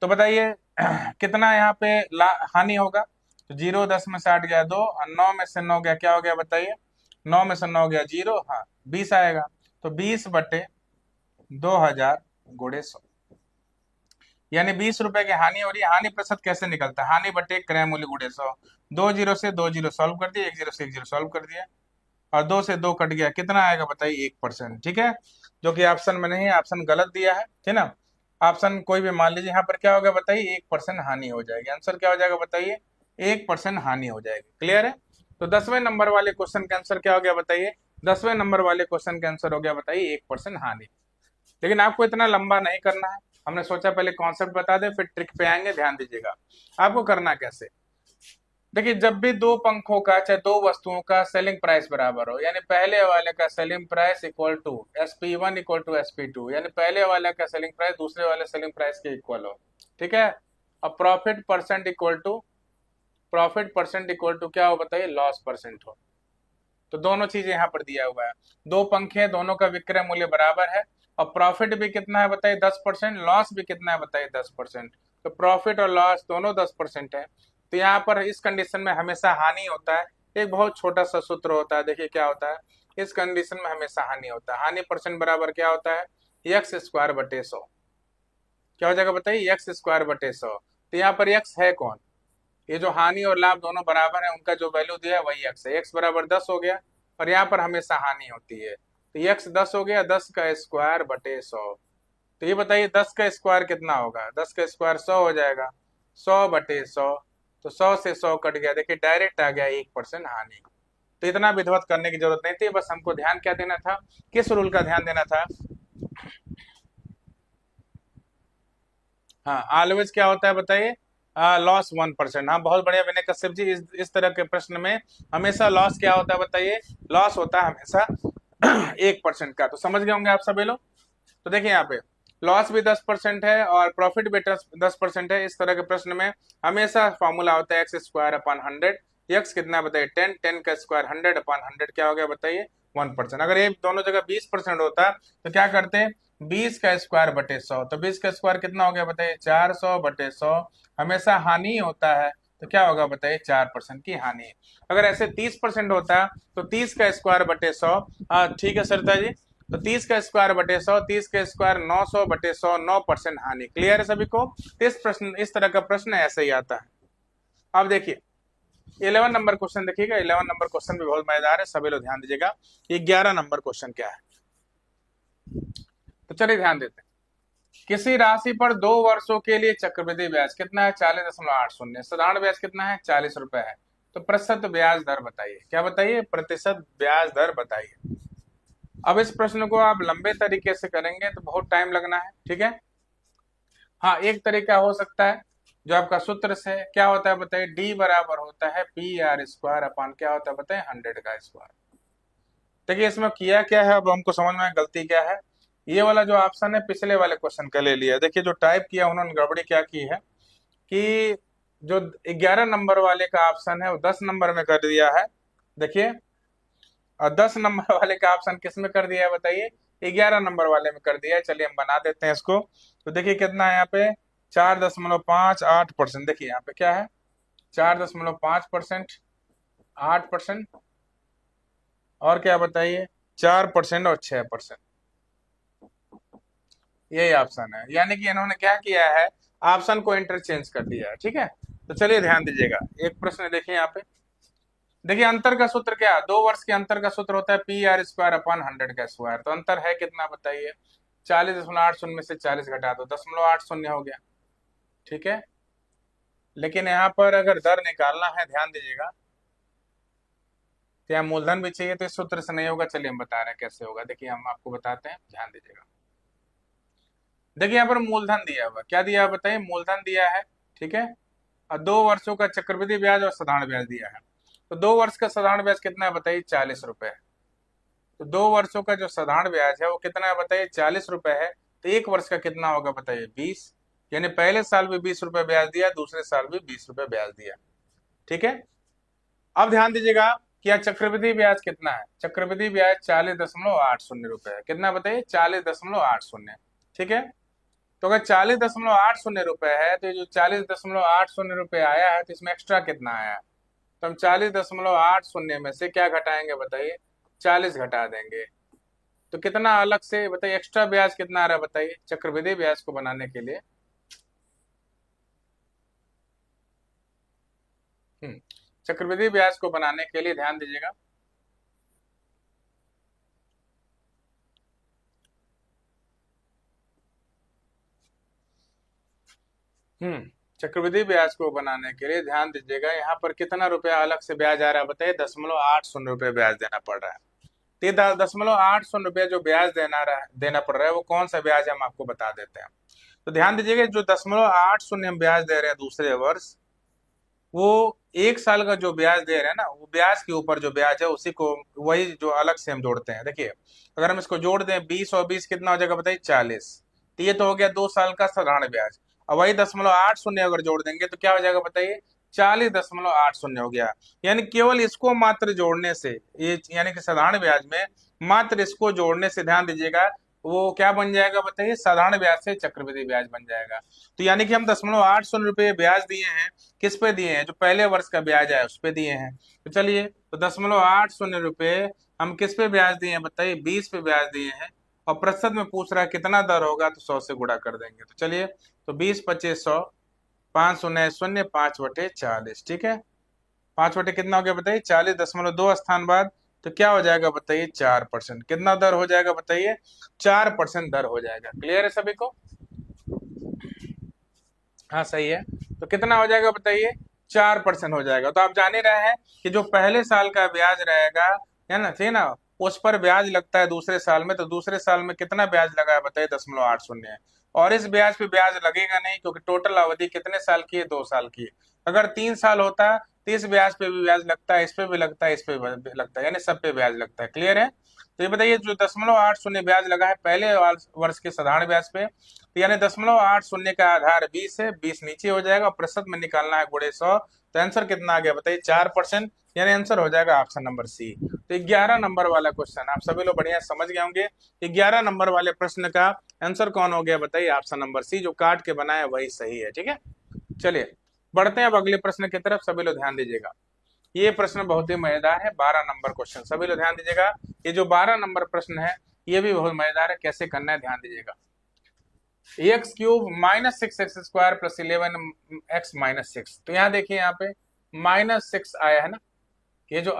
तो बताइए कितना यहाँ पे हानि होगा? तो जीरो 10 में से 8 गया 2, और 9 में से 9 गया, क्या हो गया बताइए? 9 में से 9 गया 0, हाँ 20 आएगा। तो 20/2000 गुणे 100, यानी 20 रुपए की हानि हो रही है। हानि प्रतिशत कैसे निकलता है? हानि बटे क्रय मूल्य गुणे 100। 2 जीरो से 2 जीरो सॉल्व कर दिया, 1 जीरो से 1 जीरो सॉल्व कर दिया, और 2 से 2 कट गया, कितना आएगा बताइए? 1%, ठीक है, जो कि ऑप्शन में नहीं है, ऑप्शन गलत दिया है, ठीक ना। ऑप्शन कोई भी मान लीजिए, यहाँ पर क्या होगा बताइए? 1% हानि हो जाएगी। आंसर क्या हो जाएगा बताइए? 1% हानि हो जाएगी। क्लियर है? तो 10वें नंबर वाले क्वेश्चन का आंसर क्या हो गया बताइए? 10वें नंबर वाले क्वेश्चन का आंसर हो गया बताइए 1% हानि। लेकिन आपको इतना लंबा नहीं करना है, हमने सोचा पहले कॉन्सेप्ट बता दें फिर ट्रिक पे आएंगे। ध्यान दीजिएगा, आपको करना कैसे। देखिए, जब भी दो पंखों का चाहे दो वस्तुओं का सेलिंग प्राइस बराबर हो, यानी पहले वाले का selling price equal to SP1 equal to SP2, यानी पहले वाले का सेलिंग प्राइस दूसरे वाले सेलिंग प्राइस के इक्वल हो, ठीक है। और प्रॉफिट परसेंट इक्वल टू क्या हो बताइए? लॉस परसेंट हो। तो दोनों चीजें यहाँ पर दिया हुआ है। दो पंखे हैं, दोनों का विक्रय मूल्य बराबर है, और प्रॉफिट भी कितना है बताइए? 10%, लॉस भी कितना है बताइए? 10%। तो प्रॉफिट और लॉस दोनों 10% है। तो यहाँ पर इस कंडीशन में हमेशा हानि होता है। एक बहुत छोटा सा सूत्र होता है, देखिए क्या होता है इस कंडीशन में? हमेशा हानि होता है। हानि परसेंट बराबर क्या होता है? x² बटे 100। क्या हो जाएगा बताइए? x²बटे 100। तो यहाँ पर x है कौन? ये जो हानि और लाभ दोनों बराबर है, उनका जो वैल्यू दिया है वही x है। x बराबर 10 हो गया, और यहाँ पर हमेशा हानि होती है, तो x 10 हो गया, 10² बटे 100। तो ये बताइए 10 का स्क्वायर कितना होगा? 10 का स्क्वायर 100 हो जाएगा, 100/100। तो 100 से 100 कट गया, देखिए डायरेक्ट आ गया 1% हानि। तो इतना विधिवत करने की जरूरत नहीं थी, बस हमको ध्यान क्या देना था? किस रूल का ध्यान देना था? हाँ, ऑलवेज क्या होता है बताइए? लॉस 1%। हाँ, बहुत बढ़िया विनय कश्यप जी। इस तरह के प्रश्न में हमेशा लॉस क्या होता है बताइए? लॉस होता है हमेशा 1% का। तो समझ गए होंगे आप सभी लोग। तो देखिए यहाँ पे लॉस भी 10% है और प्रॉफिट भी 10% है। इस तरह के प्रश्न में हमेशा फॉर्मूला होता है x² / 100। x कितना बताइए? 10। 10 का स्क्वायर 100/100 क्या हो गया बताइए? 1%। अगर ये दोनों जगह 20% होता तो क्या करते? 20² बटे 100। तो 20 का स्क्वायर कितना हो गया बताइए? 400/100। हमेशा हानि होता है, तो क्या होगा बताइए? 4% की हानि। अगर ऐसे 30% होता तो 30² बटे 100। ठीक है सरिता जी। तो 30² बटे 100, 30 का स्क्वायर 900/100, 9% हानि। क्लियर है सभी को? इस तरह का प्रश्न ऐसे ही आता है। अब देखिए 11 नंबर क्वेश्चन देखिएगा। 11 नंबर क्वेश्चन भी बहुत मजेदार है, सभी लोग ध्यान दीजिएगा। 11 नंबर क्वेश्चन क्या है, तो चलिए ध्यान देते हैं। किसी राशि पर 2 वर्षों के लिए चक्रवृद्धि ब्याज कितना है? 40.80। साधारण ब्याज कितना है? 40 रुपए है। तो प्रतिशत ब्याज दर बताइए। क्या बताइए? प्रतिशत ब्याज दर बताइए। अब इस प्रश्न को आप लंबे तरीके से करेंगे तो बहुत टाइम लगना है, ठीक है। हाँ, एक तरीका हो सकता है जो आपका सूत्र से क्या होता है बताइए? डी बराबर होता है PR² अपॉन क्या होता है बताइए? 100 का स्क्वायर। देखिए इसमें किया क्या है, अब हमको समझ में गलती क्या है। ये वाला जो ऑप्शन है पिछले वाले क्वेश्चन का ले लिया। देखिए जो टाइप किया उन्होंने गड़बड़ी क्या की है कि जो 11 नंबर वाले का ऑप्शन है वो 10 नंबर में कर दिया है। देखिए, और 10 नंबर वाले का ऑप्शन किस में कर दिया है बताइए? 11 नंबर वाले में कर दिया है। चलिए हम बना देते हैं इसको। तो देखिए कितना है यहाँ पे? 4.58%। देखिए यहाँ पे क्या है? 4.5%, 8%, और क्या बताइए? 4% और 6%। यही ऑप्शन है, यानी कि इन्होंने क्या किया है, ऑप्शन को इंटरचेंज कर दिया है। ठीक है, तो चलिए ध्यान दीजिएगा। एक प्रश्न देखिए यहाँ पे, देखिए अंतर का सूत्र क्या है, 2 वर्ष के अंतर का सूत्र होता है PR² अपॉन 100 का स्क्वायर। तो अंतर है कितना बताइए, 40.80 में से 40 घटा दो, 0.80 हो गया। ठीक है, लेकिन यहाँ पर अगर दर निकालना है, ध्यान दीजिएगा, तो यहाँ मूलधन भी चाहिए, तो इस सूत्र से नहीं होगा। चलिए हम बता रहे हैं कैसे होगा, देखिए हम आपको बताते हैं, ध्यान दीजिएगा। देखिए यहाँ पर मूलधन दिया हुआ, क्या दिया है बताइए, मूलधन दिया है। ठीक है, और 2 वर्षों का चक्रवृद्धि ब्याज और साधारण ब्याज दिया है। तो 2 वर्ष का साधारण ब्याज कितना है बताइए, 40 रुपए है। तो 2 वर्षों का जो साधारण ब्याज है वो कितना है बताइए, 40 रुपए है। तो 1 वर्ष का कितना होगा बताइए, 20। यानी पहले साल भी 20 रुपए ब्याज दिया, दूसरे साल भी 20 रुपए ब्याज दिया। ठीक है, अब ध्यान दीजिएगा कि यहाँ चक्रवृद्धि ब्याज कितना है, चक्रवृद्धि ब्याज 40.80 रुपए है। कितना बताइए, 40.80। ठीक है, तो अगर 40.80 रुपए है, तो ये जो 40.80 रुपए आया है, तो इसमें एक्स्ट्रा कितना आया है, तो हम 40.80 में से क्या घटाएंगे बताइए, 40 घटा देंगे। तो कितना अलग से बताइए, एक्स्ट्रा ब्याज कितना आ रहा है बताइए, चक्रवृद्धि ब्याज को बनाने के लिए। चक्रवृद्धि ब्याज को बनाने के लिए ध्यान दीजिएगा, चक्रवृद्धि ब्याज को बनाने के लिए ध्यान दीजिएगा, यहाँ पर कितना रुपया अलग से ब्याज आ रहा है बताइए, 0.80 रुपये ब्याज देना पड़ रहा है। तो 0.80 रुपये जो ब्याज देना पड़ रहा है, वो कौन सा ब्याज है हम आपको बता देते हैं। तो ध्यान दीजिएगा, जो 0.80 हम ब्याज दे रहे हैं दूसरे वर्ष, वो 1 साल का जो ब्याज दे रहे हैं ना, वो ब्याज के ऊपर जो ब्याज है उसी को, वही जो अलग से हम जोड़ते हैं। देखिए अगर हम इसको जोड़ दें, 20 और 20 कितना हो जाएगा बताइए, 40। तो ये तो हो गया 2 साल का साधारण ब्याज। अब वही 0.80 अगर जोड़ देंगे तो क्या हो जाएगा बताइए, 40.80 हो गया। यानी केवल इसको मात्र जोड़ने से, ये यानी कि साधारण ब्याज में मात्र इसको जोड़ने से, ध्यान दीजिएगा, वो क्या बन जाएगा बताइए, साधारण ब्याज से चक्रवृद्धि ब्याज बन जाएगा। तो यानी कि हम 0.80 रुपये ब्याज दिए हैं, किस पे दिए हैं, जो पहले वर्ष का ब्याज है उस पे दिए हैं। तो चलिए, तो 0.80 रुपये हम किस पे ब्याज दिए हैं बताइए, 20 पे ब्याज दिए हैं। और प्रतिशत में पूछ रहा है कितना दर होगा, तो 100 से गुणा कर देंगे। तो चलिए, तो 20 × 25 100, 5 शून्य शून्य, 5/40। ठीक है, 5 कितना हो गया बताइए, 40.2 स्थान बाद, तो क्या हो जाएगा बताइए, 4%। कितना दर हो जाएगा बताइए, 4% दर हो जाएगा। क्लियर है सभी को, हाँ सही है। तो कितना हो जाएगा बताइए, 4% हो जाएगा। तो आप जान ही रहे हैं कि जो पहले साल का ब्याज रहेगा, है ना, थे ना, उस पर ब्याज लगता है दूसरे साल में। तो दूसरे साल में कितना ब्याज लगा है बताइए, 0.80। और इस ब्याज पे ब्याज लगेगा नहीं, क्योंकि टोटल अवधि कितने साल की है, 2 साल की है। अगर 3 साल होता तो इस ब्याज पे भी ब्याज लगता है, इस पे भी लगता है, इस पे भी लगता है, यानी सब पे ब्याज लगता है। क्लियर है, तो ये बताइए, जो 0.80 ब्याज लगा है पहले वर्ष के साधारण ब्याज पे, तो यानी 0.80 का आधार 20 है, 20 नीचे हो जाएगा, प्रतिशत में निकालना है गुणे 100। तो आंसर कितना आ गया बताइए, 4%। यानी आंसर हो जाएगा ऑप्शन नंबर सी। तो 11 नंबर वाला क्वेश्चन आप सभी लोग बढ़िया समझ गए होंगे। 11 नंबर वाले प्रश्न का आंसर कौन हो गया बताइए, ऑप्शन नंबर सी, जो काट के बनाया वही सही है। ठीक है, चलिए बढ़ते हैं अब अगले प्रश्न की तरफ, सभी लोग ध्यान दीजिएगा। ये प्रश्न बहुत ही मजेदार है, 12 नंबर क्वेश्चन, सभी लोग ध्यान दीजिएगा। ये जो 12 नंबर प्रश्न है, ये भी बहुत मजेदार है, कैसे करना है ध्यान दीजिएगा। x³ -6x² + 11x - 6। तो यहाँ देखिए, यहाँ पे -6 आया है ना, ये जो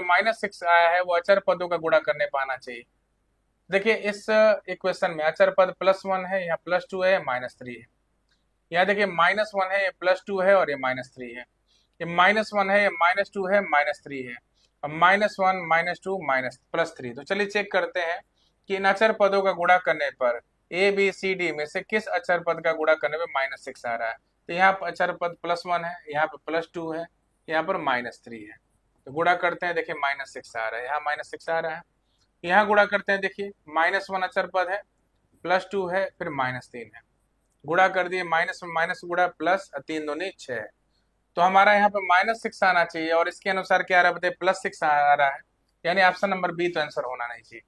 -6 आया है, वो अचर पदों का गुणा करने पर आना चाहिए। देखिए इस इक्वेशन में अचर पद +1 है, यहाँ +2 है, -3 है। यहाँ देखिए -1 है, ये +2 है, और ये -3 है। ये -1 है, ये -2 है, -3 है। अब -1 -2 +3। तो चलिए चेक करते हैं कि इन अचर पदों का गुणा करने पर ABCD में से किस अचर पद का गुणा करने पर -6 आ रहा है। तो यहाँ पर अचर पद +1 है, यहाँ पर +2 है, यहाँ पर -3 है। तो गुणा करते हैं, देखिए -6 आ रहा है, यहाँ -6 आ रहा है। यहाँ गुणा करते हैं, देखिए -1 अचर पद है, +2 है, फिर -3 है। गुणा कर दिए, माइनस में माइनस गुणा प्लस, 3 दूनी 6। तो हमारा यहाँ पे -6 आना चाहिए, और इसके अनुसार क्या आ रहा है बताइए, +6 आ रहा है। यानी ऑप्शन नंबर बी तो आंसर होना नहीं चाहिए,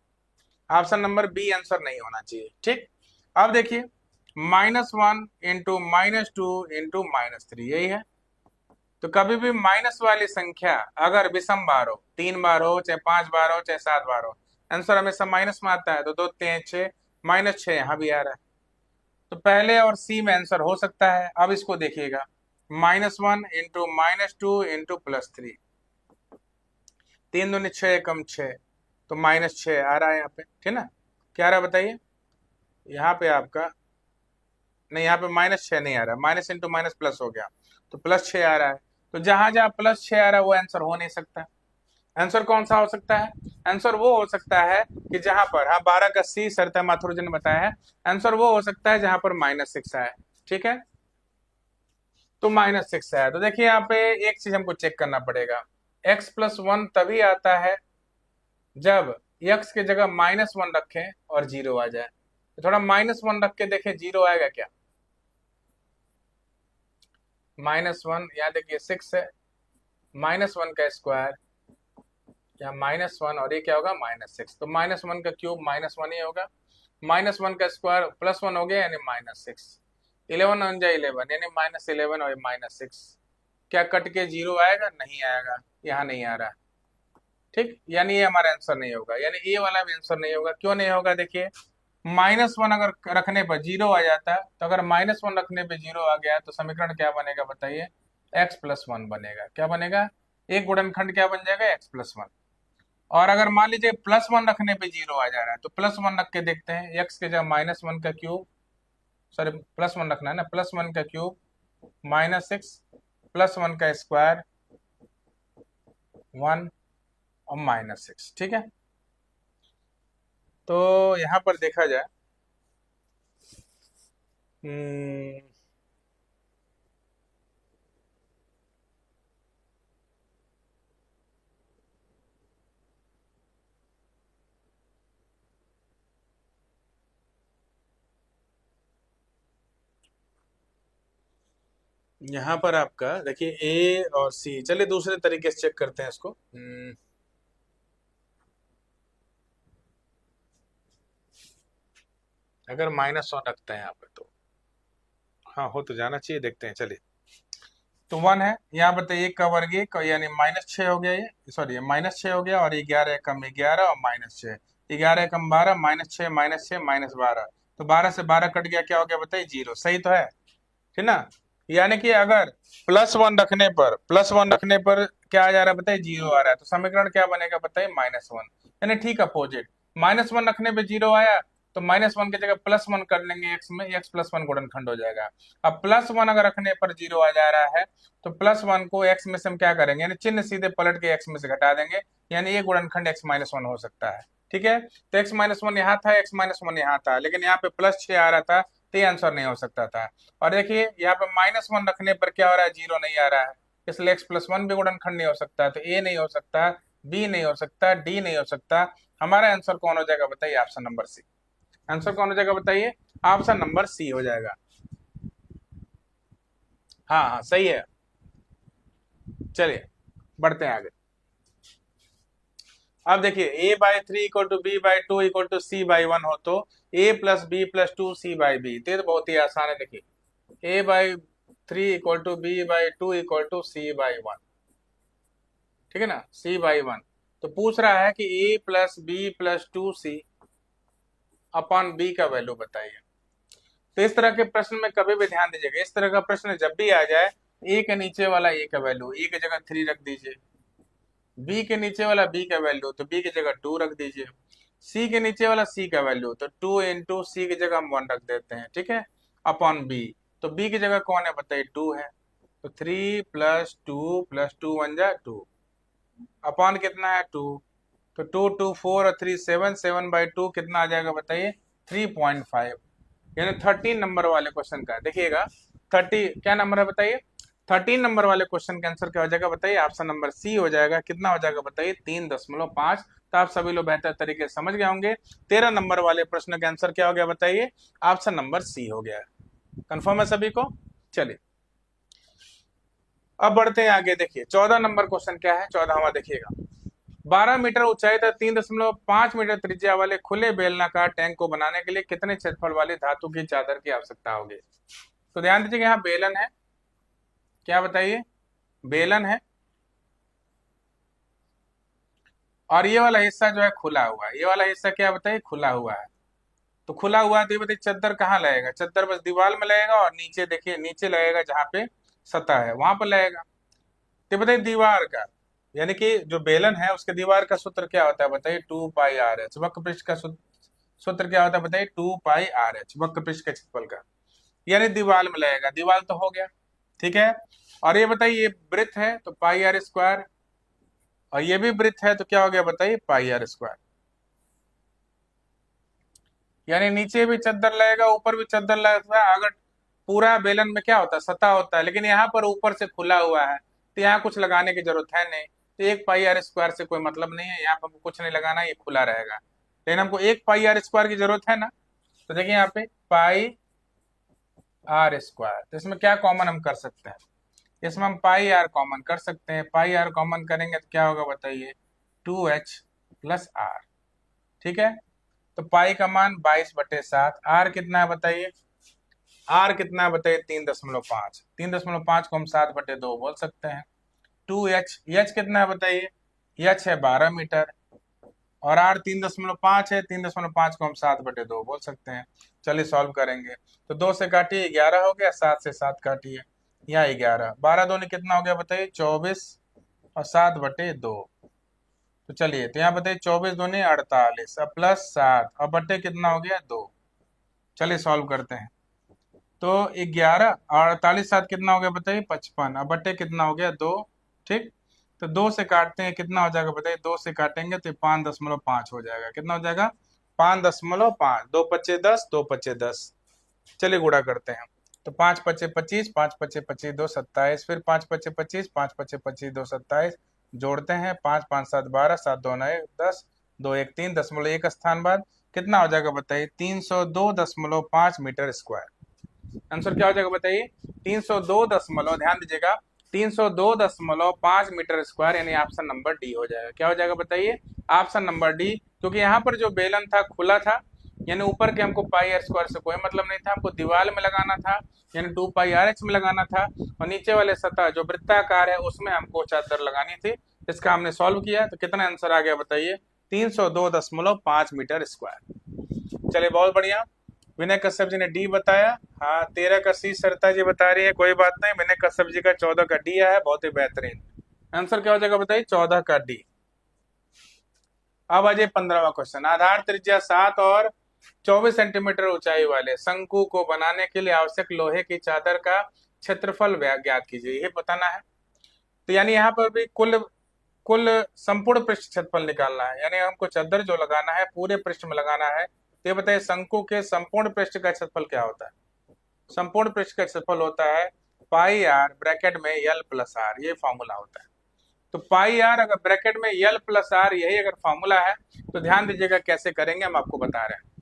ऑप्शन नंबर बी आंसर नहीं होना चाहिए। ठीक, अब देखिए -1 × -2 × -3, यही है। तो कभी भी माइनस वाली संख्या अगर विषम बार हो, 3 बार हो, चाहे 5 बार हो, चाहे 7 बार हो, आंसर हमेशा माइनस में आता है। तो 2 3 6, -6 यहाँ भी आ रहा है। तो पहले और सी में आंसर हो सकता है। अब इसको देखिएगा, -1 इंटू -2 इंटू +3, 3 दूनी 6 एकम 6, तो -6 आ रहा है यहाँ पे, ठीक ना। क्या आ रहा है बताइए, यहाँ पे आपका नहीं, यहाँ पे -6 नहीं आ रहा है, माइनस इंटू माइनस प्लस हो गया, तो +6 आ रहा है। तो जहां जहां +6 आ रहा है वो आंसर हो नहीं सकता। आंसर कौन सा हो सकता है, आंसर वो हो सकता है कि जहां पर, हाँ 12 का सी सरता माथुर जी ने बताया है, आंसर वो हो सकता है जहां पर -6 आए, ठीक है। तो -6 आया, तो देखिए यहाँ पे एक चीज हमको चेक करना पड़ेगा, x+1 तभी आता है जब x की जगह -1 रखें और 0 आ जाए। तो थोड़ा -1 रख के देखें 0 आएगा क्या, -1, यहाँ देखिए 6 है, -1 का स्क्वायर या -1, और ये क्या होगा -6, तो -1 का क्यूब -1 ही होगा, -1 का स्क्वायर +1 हो गया यानी -6, 11 बन जाए 11 यानी -11 और -6, क्या कट के 0 आएगा, नहीं आएगा, यहाँ नहीं आ रहा, ठीक, यानी ये हमारा आंसर नहीं होगा, यानी ये वाला भी आंसर नहीं होगा। क्यों नहीं होगा, देखिए -1 अगर रखने पर 0 आ जाता, तो अगर -1 रखने पे 0 आ गया तो समीकरण क्या बनेगा बताइए, x+1 बनेगा। क्या बनेगा, एक गुणनखंड क्या बन जाएगा, x+1। और अगर मान लीजिए +1 रखने पे 0 आ जा रहा है, तो +1 रख के देखते हैं, x के जगह -1 का क्यूब, सॉरी +1 रखना है ना, +1 का क्यूब -6 +1 का स्क्वायर 1 और -6, ठीक है। तो यहाँ पर देखा जाए, यहाँ पर आपका देखिए ए और सी, चलिए दूसरे तरीके से चेक करते हैं इसको। अगर -100 रखते हैं यहाँ पे तो हाँ हो तो जाना चाहिए, देखते हैं चलिए। तो 1 है, यहाँ बताइए 1 का वर्ग 1 यानी -6 हो गया, ये सॉरी -6 हो गया, और 11 एकम 11 और -6, 11 एकम 12, -6 -6 -12, तो 12 से 12 कट गया, क्या हो गया बताइए 0, सही तो है, ठीक ना। यानी कि अगर +1 रखने पर क्या आ जा रहा है बताइए, 0 आ रहा है, तो समीकरण क्या बनेगा बताइए, -1, यानी ठीक अपोजिट, -1 रखने पे 0 आया, तो -1 की जगह +1 कर लेंगे x में, x+1 गुणनखंड हो जाएगा। अब +1 अगर रखने पर 0 आ जा रहा है, तो +1 को x में से हम क्या करेंगे, यानी चिन्ह सीधे पलट के x में से घटा देंगे, यानी ये गुणनखंड x-1 हो सकता है, ठीक है। तो x-1 यहाँ था, x-1 यहाँ था, लेकिन यहाँ पे +6 आ रहा था, तो ये आंसर नहीं हो सकता था। और देखिए यहाँ पे -1 रखने पर क्या हो रहा है, 0 नहीं आ रहा है, इसलिए x+1 भी गुणनखंड नहीं हो सकता, तो a नहीं हो सकता, b नहीं हो सकता, d नहीं हो सकता। हमारा आंसर कौन हो जाएगा बताइए, ऑप्शन नंबर सी। आंसर कौन हो जाएगा बताइए, ऑप्शन नंबर सी हो जाएगा। हाँ हाँ सही है, चलिए बढ़ते हैं आगे। अब देखिए a/3 = b/2 = c/1 हो, तो a+b+2 c/b, तो ये तो बहुत ही आसान है। देखिए a/3 = b/2 = c/1, ठीक है ना, c/1। तो पूछ रहा है कि a+b+2c अपॉन b का वैल्यू बताइए। तो इस तरह के प्रश्न में कभी भी ध्यान दीजिएगा, इस तरह का प्रश्न जब भी आ जाए, a के नीचे वाला a का वैल्यू a की जगह 3 रख दीजिए, b के नीचे वाला b का वैल्यू तो b की जगह 2 रख दीजिए, c के नीचे वाला c का वैल्यू तो 2 इंटू सी की जगह हम 1 रख देते हैं, ठीक है, अपॉन b। तो b की जगह कौन है बताइए, 2 है, तो 3 + 2 + 2 1 जा 2, अपॉन कितना है 2, तो 2 2 4 और 3 7, 7/2 कितना आ जाएगा बताइए, 3.5, यानी 13 नंबर वाले क्वेश्चन का देखिएगा, 30 क्या नंबर है बताइए, 13 नंबर वाले क्वेश्चन का आंसर क्या हो जाएगा बताइए, ऑप्शन नंबर सी हो जाएगा। कितना हो जाएगा बताइए, 3.5। तो आप सभी लोग बेहतर तरीके से समझ गए होंगे, 13 नंबर वाले प्रश्न का आंसर क्या हो गया बताइए, ऑप्शन नंबर सी हो गया। कंफर्म है सभी को, चलिए अब बढ़ते हैं आगे। देखिए 14 नंबर क्वेश्चन क्या है, 14वां देखिएगा, 12 मीटर ऊंचाई तक 3.5 मीटर त्रिज्या वाले खुले बेलनाकार टैंक को बनाने के लिए कितने क्षेत्रफल वाली धातु की चादर की आवश्यकता होगी। तो ध्यान दीजिए यहाँ बेलन है, क्या बताइए, बेलन है, और ये वाला हिस्सा जो है खुला हुआ है, ये वाला हिस्सा क्या बताइए, खुला हुआ है, तो खुला हुआ है, तो ये बताइए चद्दर कहाँ लगेगा? चद्दर बस दीवार में लगेगा और नीचे देखिए, नीचे लगेगा जहाँ पे सतह है वहां पर लगेगा। तो बताइए दीवार का, यानी कि जो बेलन है उसके दीवार का सूत्र क्या होता है बताइए? 2πr h। वक्र पृष्ठ का सूत्र क्या होता है बताइए? 2πr h, वक्र पृष्ठ के क्षेत्रफल का, यानी दीवार में लगेगा। दीवार तो हो गया, ठीक है। और ये बताइए ये वृत्त है तो πr², और ये भी वृत्त है तो क्या हो गया बताइए? πr²। यानी नीचे भी चद्दर लगेगा, ऊपर भी चद्दर लगेगा। अगर पूरा बेलन में क्या होता है? सतह होता है, लेकिन यहाँ पर ऊपर से खुला हुआ है तो यहाँ कुछ लगाने की जरूरत है नहीं। तो 1πr² से कोई मतलब नहीं है, यहाँ पर हमको कुछ नहीं लगाना, ये खुला रहेगा। लेकिन हमको 1πr² की जरूरत है ना, तो देखिए यहाँ पे πr², तो इसमें क्या कॉमन हम कर सकते हैं? इसमें हम πr कॉमन कर सकते हैं। πr कॉमन करेंगे तो क्या होगा बताइए? 2h+r, ठीक है। तो पाई का मान 22/7। आर कितना है बताइए? आर कितना है बताइए? 3.5। 3.5 को हम 7/2 बोल सकते हैं। 2h, एच कितना है बताइए? एच है 12 मीटर, और आर 3.5 है। 3.5 को हम 7/2 बोल सकते हैं। चलिए सॉल्व करेंगे। तो 2 से काटिए 11 हो गया, 7 से 7 काटिए, यहाँ 11, 12 दूनी कितना हो गया बताइए? 24, और 7/2। तो चलिए, तो यहाँ बताइए 24 दूनी 48, अब +7, और बट्टे कितना हो गया? 2। चलिए सॉल्व करते हैं। तो 11 और 48, 7 कितना हो गया बताइए? 55, अब बट्टे कितना हो गया? 2, ठीक। तो 2 से काटते हैं, कितना हो जाएगा बताइए? 2 से काटेंगे तो 5.5 हो जाएगा। कितना हो जाएगा? 5.5। 2 पच्चे 10, 2 पच्चे 10। चलिए गुणा करते हैं। तो 5 पच्चे 25, 5 पच्चे 25, 2 27, फिर 5 पच्चे 25, 5 पच्चे 25, 2 27, जोड़ते हैं। 5 5 7 12, 7 2 9 10, 2 1 3, 1 स्थान बाद कितना हो जाएगा बताइए? 302.5 मीटर स्क्वायर। आंसर क्या हो जाएगा बताइए? 302 दशमलव, ध्यान दीजिएगा, 302.5 मीटर स्क्वायर, यानी ऑप्शन नंबर डी हो जाएगा। क्या हो जाएगा बताइए? ऑप्शन नंबर डी, क्योंकि यहाँ पर जो बेलन था खुला था, यानी ऊपर के हमको πr² से कोई मतलब नहीं था, हमको दीवार में लगाना था, यानी 2πrh में लगाना था, और नीचे वाले सतह जो वृत्ताकार है उसमें हमको चादर लगानी थी। इसका हमने सॉल्व किया, तो कितना आंसर आ गया बताइए? 302.5 मीटर स्क्वायर। चलिए बहुत बढ़िया। विनय कश्यप जी ने डी बताया। हाँ, 13 का सी सरिता जी बता रही है, कोई बात नहीं। विनय कश्यप जी का 14 का डी है, बहुत ही बेहतरीन। आंसर क्या हो जाएगा बताइए? 14 का डी। अब आ जाए 15वां क्वेश्चन। आधार त्रिज्या 7 और 24 सेंटीमीटर ऊंचाई वाले शंकु को बनाने के लिए आवश्यक लोहे की चादर का क्षेत्रफल ज्ञात कीजिए, ये बताना है। तो यानी यहाँ पर भी कुल कुल संपूर्ण पृष्ठ क्षेत्रफल निकालना है, यानी हमको चादर जो लगाना है पूरे पृष्ठ में लगाना है। तो ये बताइए शंकु के संपूर्ण पृष्ठ का क्षेत्रफल क्या होता है? संपूर्ण पृष्ठ का क्षेत्रफल होता है πr ब्रैकेट में l+r, ये फॉर्मूला होता है। तो πr अगर ब्रैकेट में l+r, यही अगर फॉर्मूला है, तो ध्यान दीजिएगा कैसे करेंगे, हम आपको बता रहे हैं।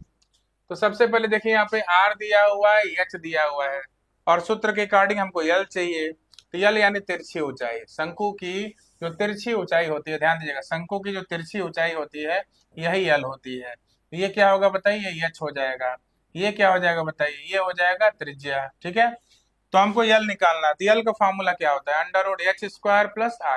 तो सबसे पहले देखिए यहाँ पे r दिया हुआ है, h दिया हुआ है, और सूत्र के अकॉर्डिंग हमको l चाहिए। तो l यानी तिरछी ऊंचाई, शंकु की जो तिरछी ऊंचाई होती है, ध्यान दीजिएगा, शंकु की जो तिरछी ऊंचाई होती है यही l होती है। तो ये क्या होगा बताइए? ये h हो जाएगा। ये क्या हो जाएगा बताइए? ये हो जाएगा त्रिज्या, ठीक है। तो हमको l निकालना है, तो l का फॉर्मूला क्या होता है? √h² +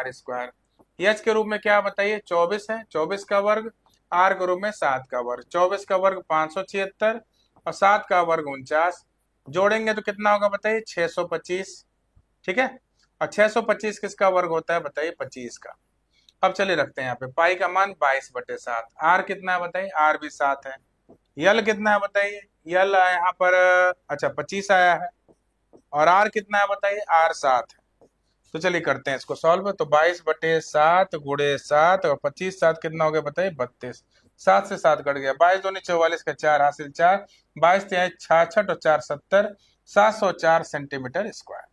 r²। h के रूप में क्या बताइए? 24 है, 24 का वर्ग, r के रूप में 7 का वर्ग। 24 का वर्ग 576, और 7 का वर्ग 49, जोड़ेंगे तो कितना होगा बताइए? 625, ठीक है। और 625 किसका वर्ग होता है बताइए? 25 का। अब चलिए रखते हैं यहाँ पे, पाई का मान 22/7। आर कितना है बताइए? आर भी 7 है। यल कितना है बताइए? यल यहाँ पर अच्छा 25 आया है, और आर कितना है बताइए? आर 7 है। तो चलिए करते हैं इसको सॉल्व। तो 22/7 × 7 और 25, 7 कितना हो गया बताइए? 32। 7 से 7 कट गया, 22 दूनी 44 का 4 हासिल 4, 22 तिहाई 66 और 4 70, 704 सेंटीमीटर स्क्वायर,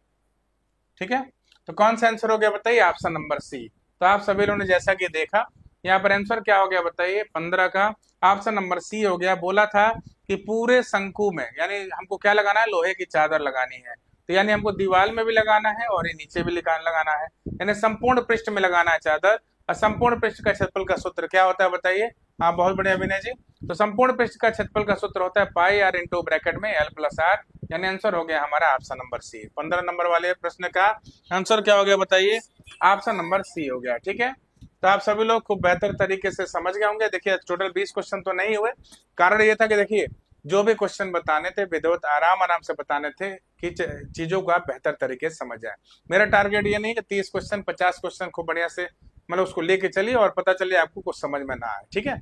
ठीक है। तो कौन सा आंसर हो गया बताइए? Option number C. तो आप सभी लोगों ने जैसा कि देखा, यहाँ पर आंसर क्या हो गया बताइए? 15 का ऑप्शन नंबर सी हो गया। बोला था कि पूरे शंकु में, यानी हमको क्या लगाना है? लोहे की चादर लगानी है। तो यानी हमको दीवार में भी लगाना है और ये नीचे भी लगाना है, यानी संपूर्ण पृष्ठ में लगाना है चादर। और संपूर्ण पृष्ठ का क्षेत्रफल का सूत्र क्या होता है बताइए? हाँ बहुत बढ़िया विनय जी। तो संपूर्ण पृष्ठ का क्षेत्रफल का सूत्र होता है πr × ब्रैकेट में l+r, यानी आंसर हो गया हमारा ऑप्शन नंबर सी। 15 नंबर वाले प्रश्न का आंसर क्या हो गया बताइए? ऑप्शन नंबर सी हो गया, ठीक है। तो आप सभी लोग खूब बेहतर तरीके से समझ गए होंगे। देखिए टोटल 20 क्वेश्चन तो नहीं हुए, कारण ये था कि देखिए जो भी क्वेश्चन बताने थे विधिवत आराम आराम से बताने थे कि चीजों को आप बेहतर तरीके से समझ जाए। मेरा टारगेट ये नहीं कि 30 क्वेश्चन 50 क्वेश्चन खूब बढ़िया से मतलब उसको लेके चलिए और पता चले आपको कुछ समझ में ना आए, ठीक है।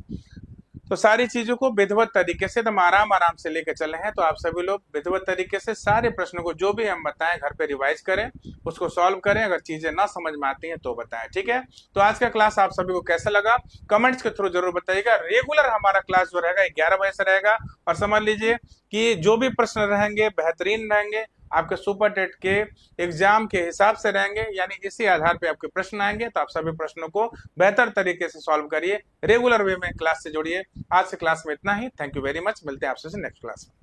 तो सारी चीजों को विधिवत तरीके से एकदम आराम आराम से लेके चले हैं, तो आप सभी लोग विधिवत तरीके से सारे प्रश्नों को जो भी हम बताएं घर पे रिवाइज करें, उसको सॉल्व करें, अगर चीजें ना समझ में आती हैं तो बताएं, ठीक है। तो आज का क्लास आप सभी को कैसा लगा कमेंट्स के थ्रू जरूर बताइएगा। रेगुलर हमारा क्लास जो रहेगा 11 बजे से रहेगा, और समझ लीजिए कि जो भी प्रश्न रहेंगे बेहतरीन रहेंगे, आपके सुपर टेट के एग्जाम के हिसाब से रहेंगे, यानी इसी आधार पे आपके प्रश्न आएंगे। तो आप सभी प्रश्नों को बेहतर तरीके से सॉल्व करिए, रेगुलर वे में क्लास से जुड़िए। आज से क्लास में इतना ही। Thank you very much. मिलते हैं आपसे नेक्स्ट क्लास में।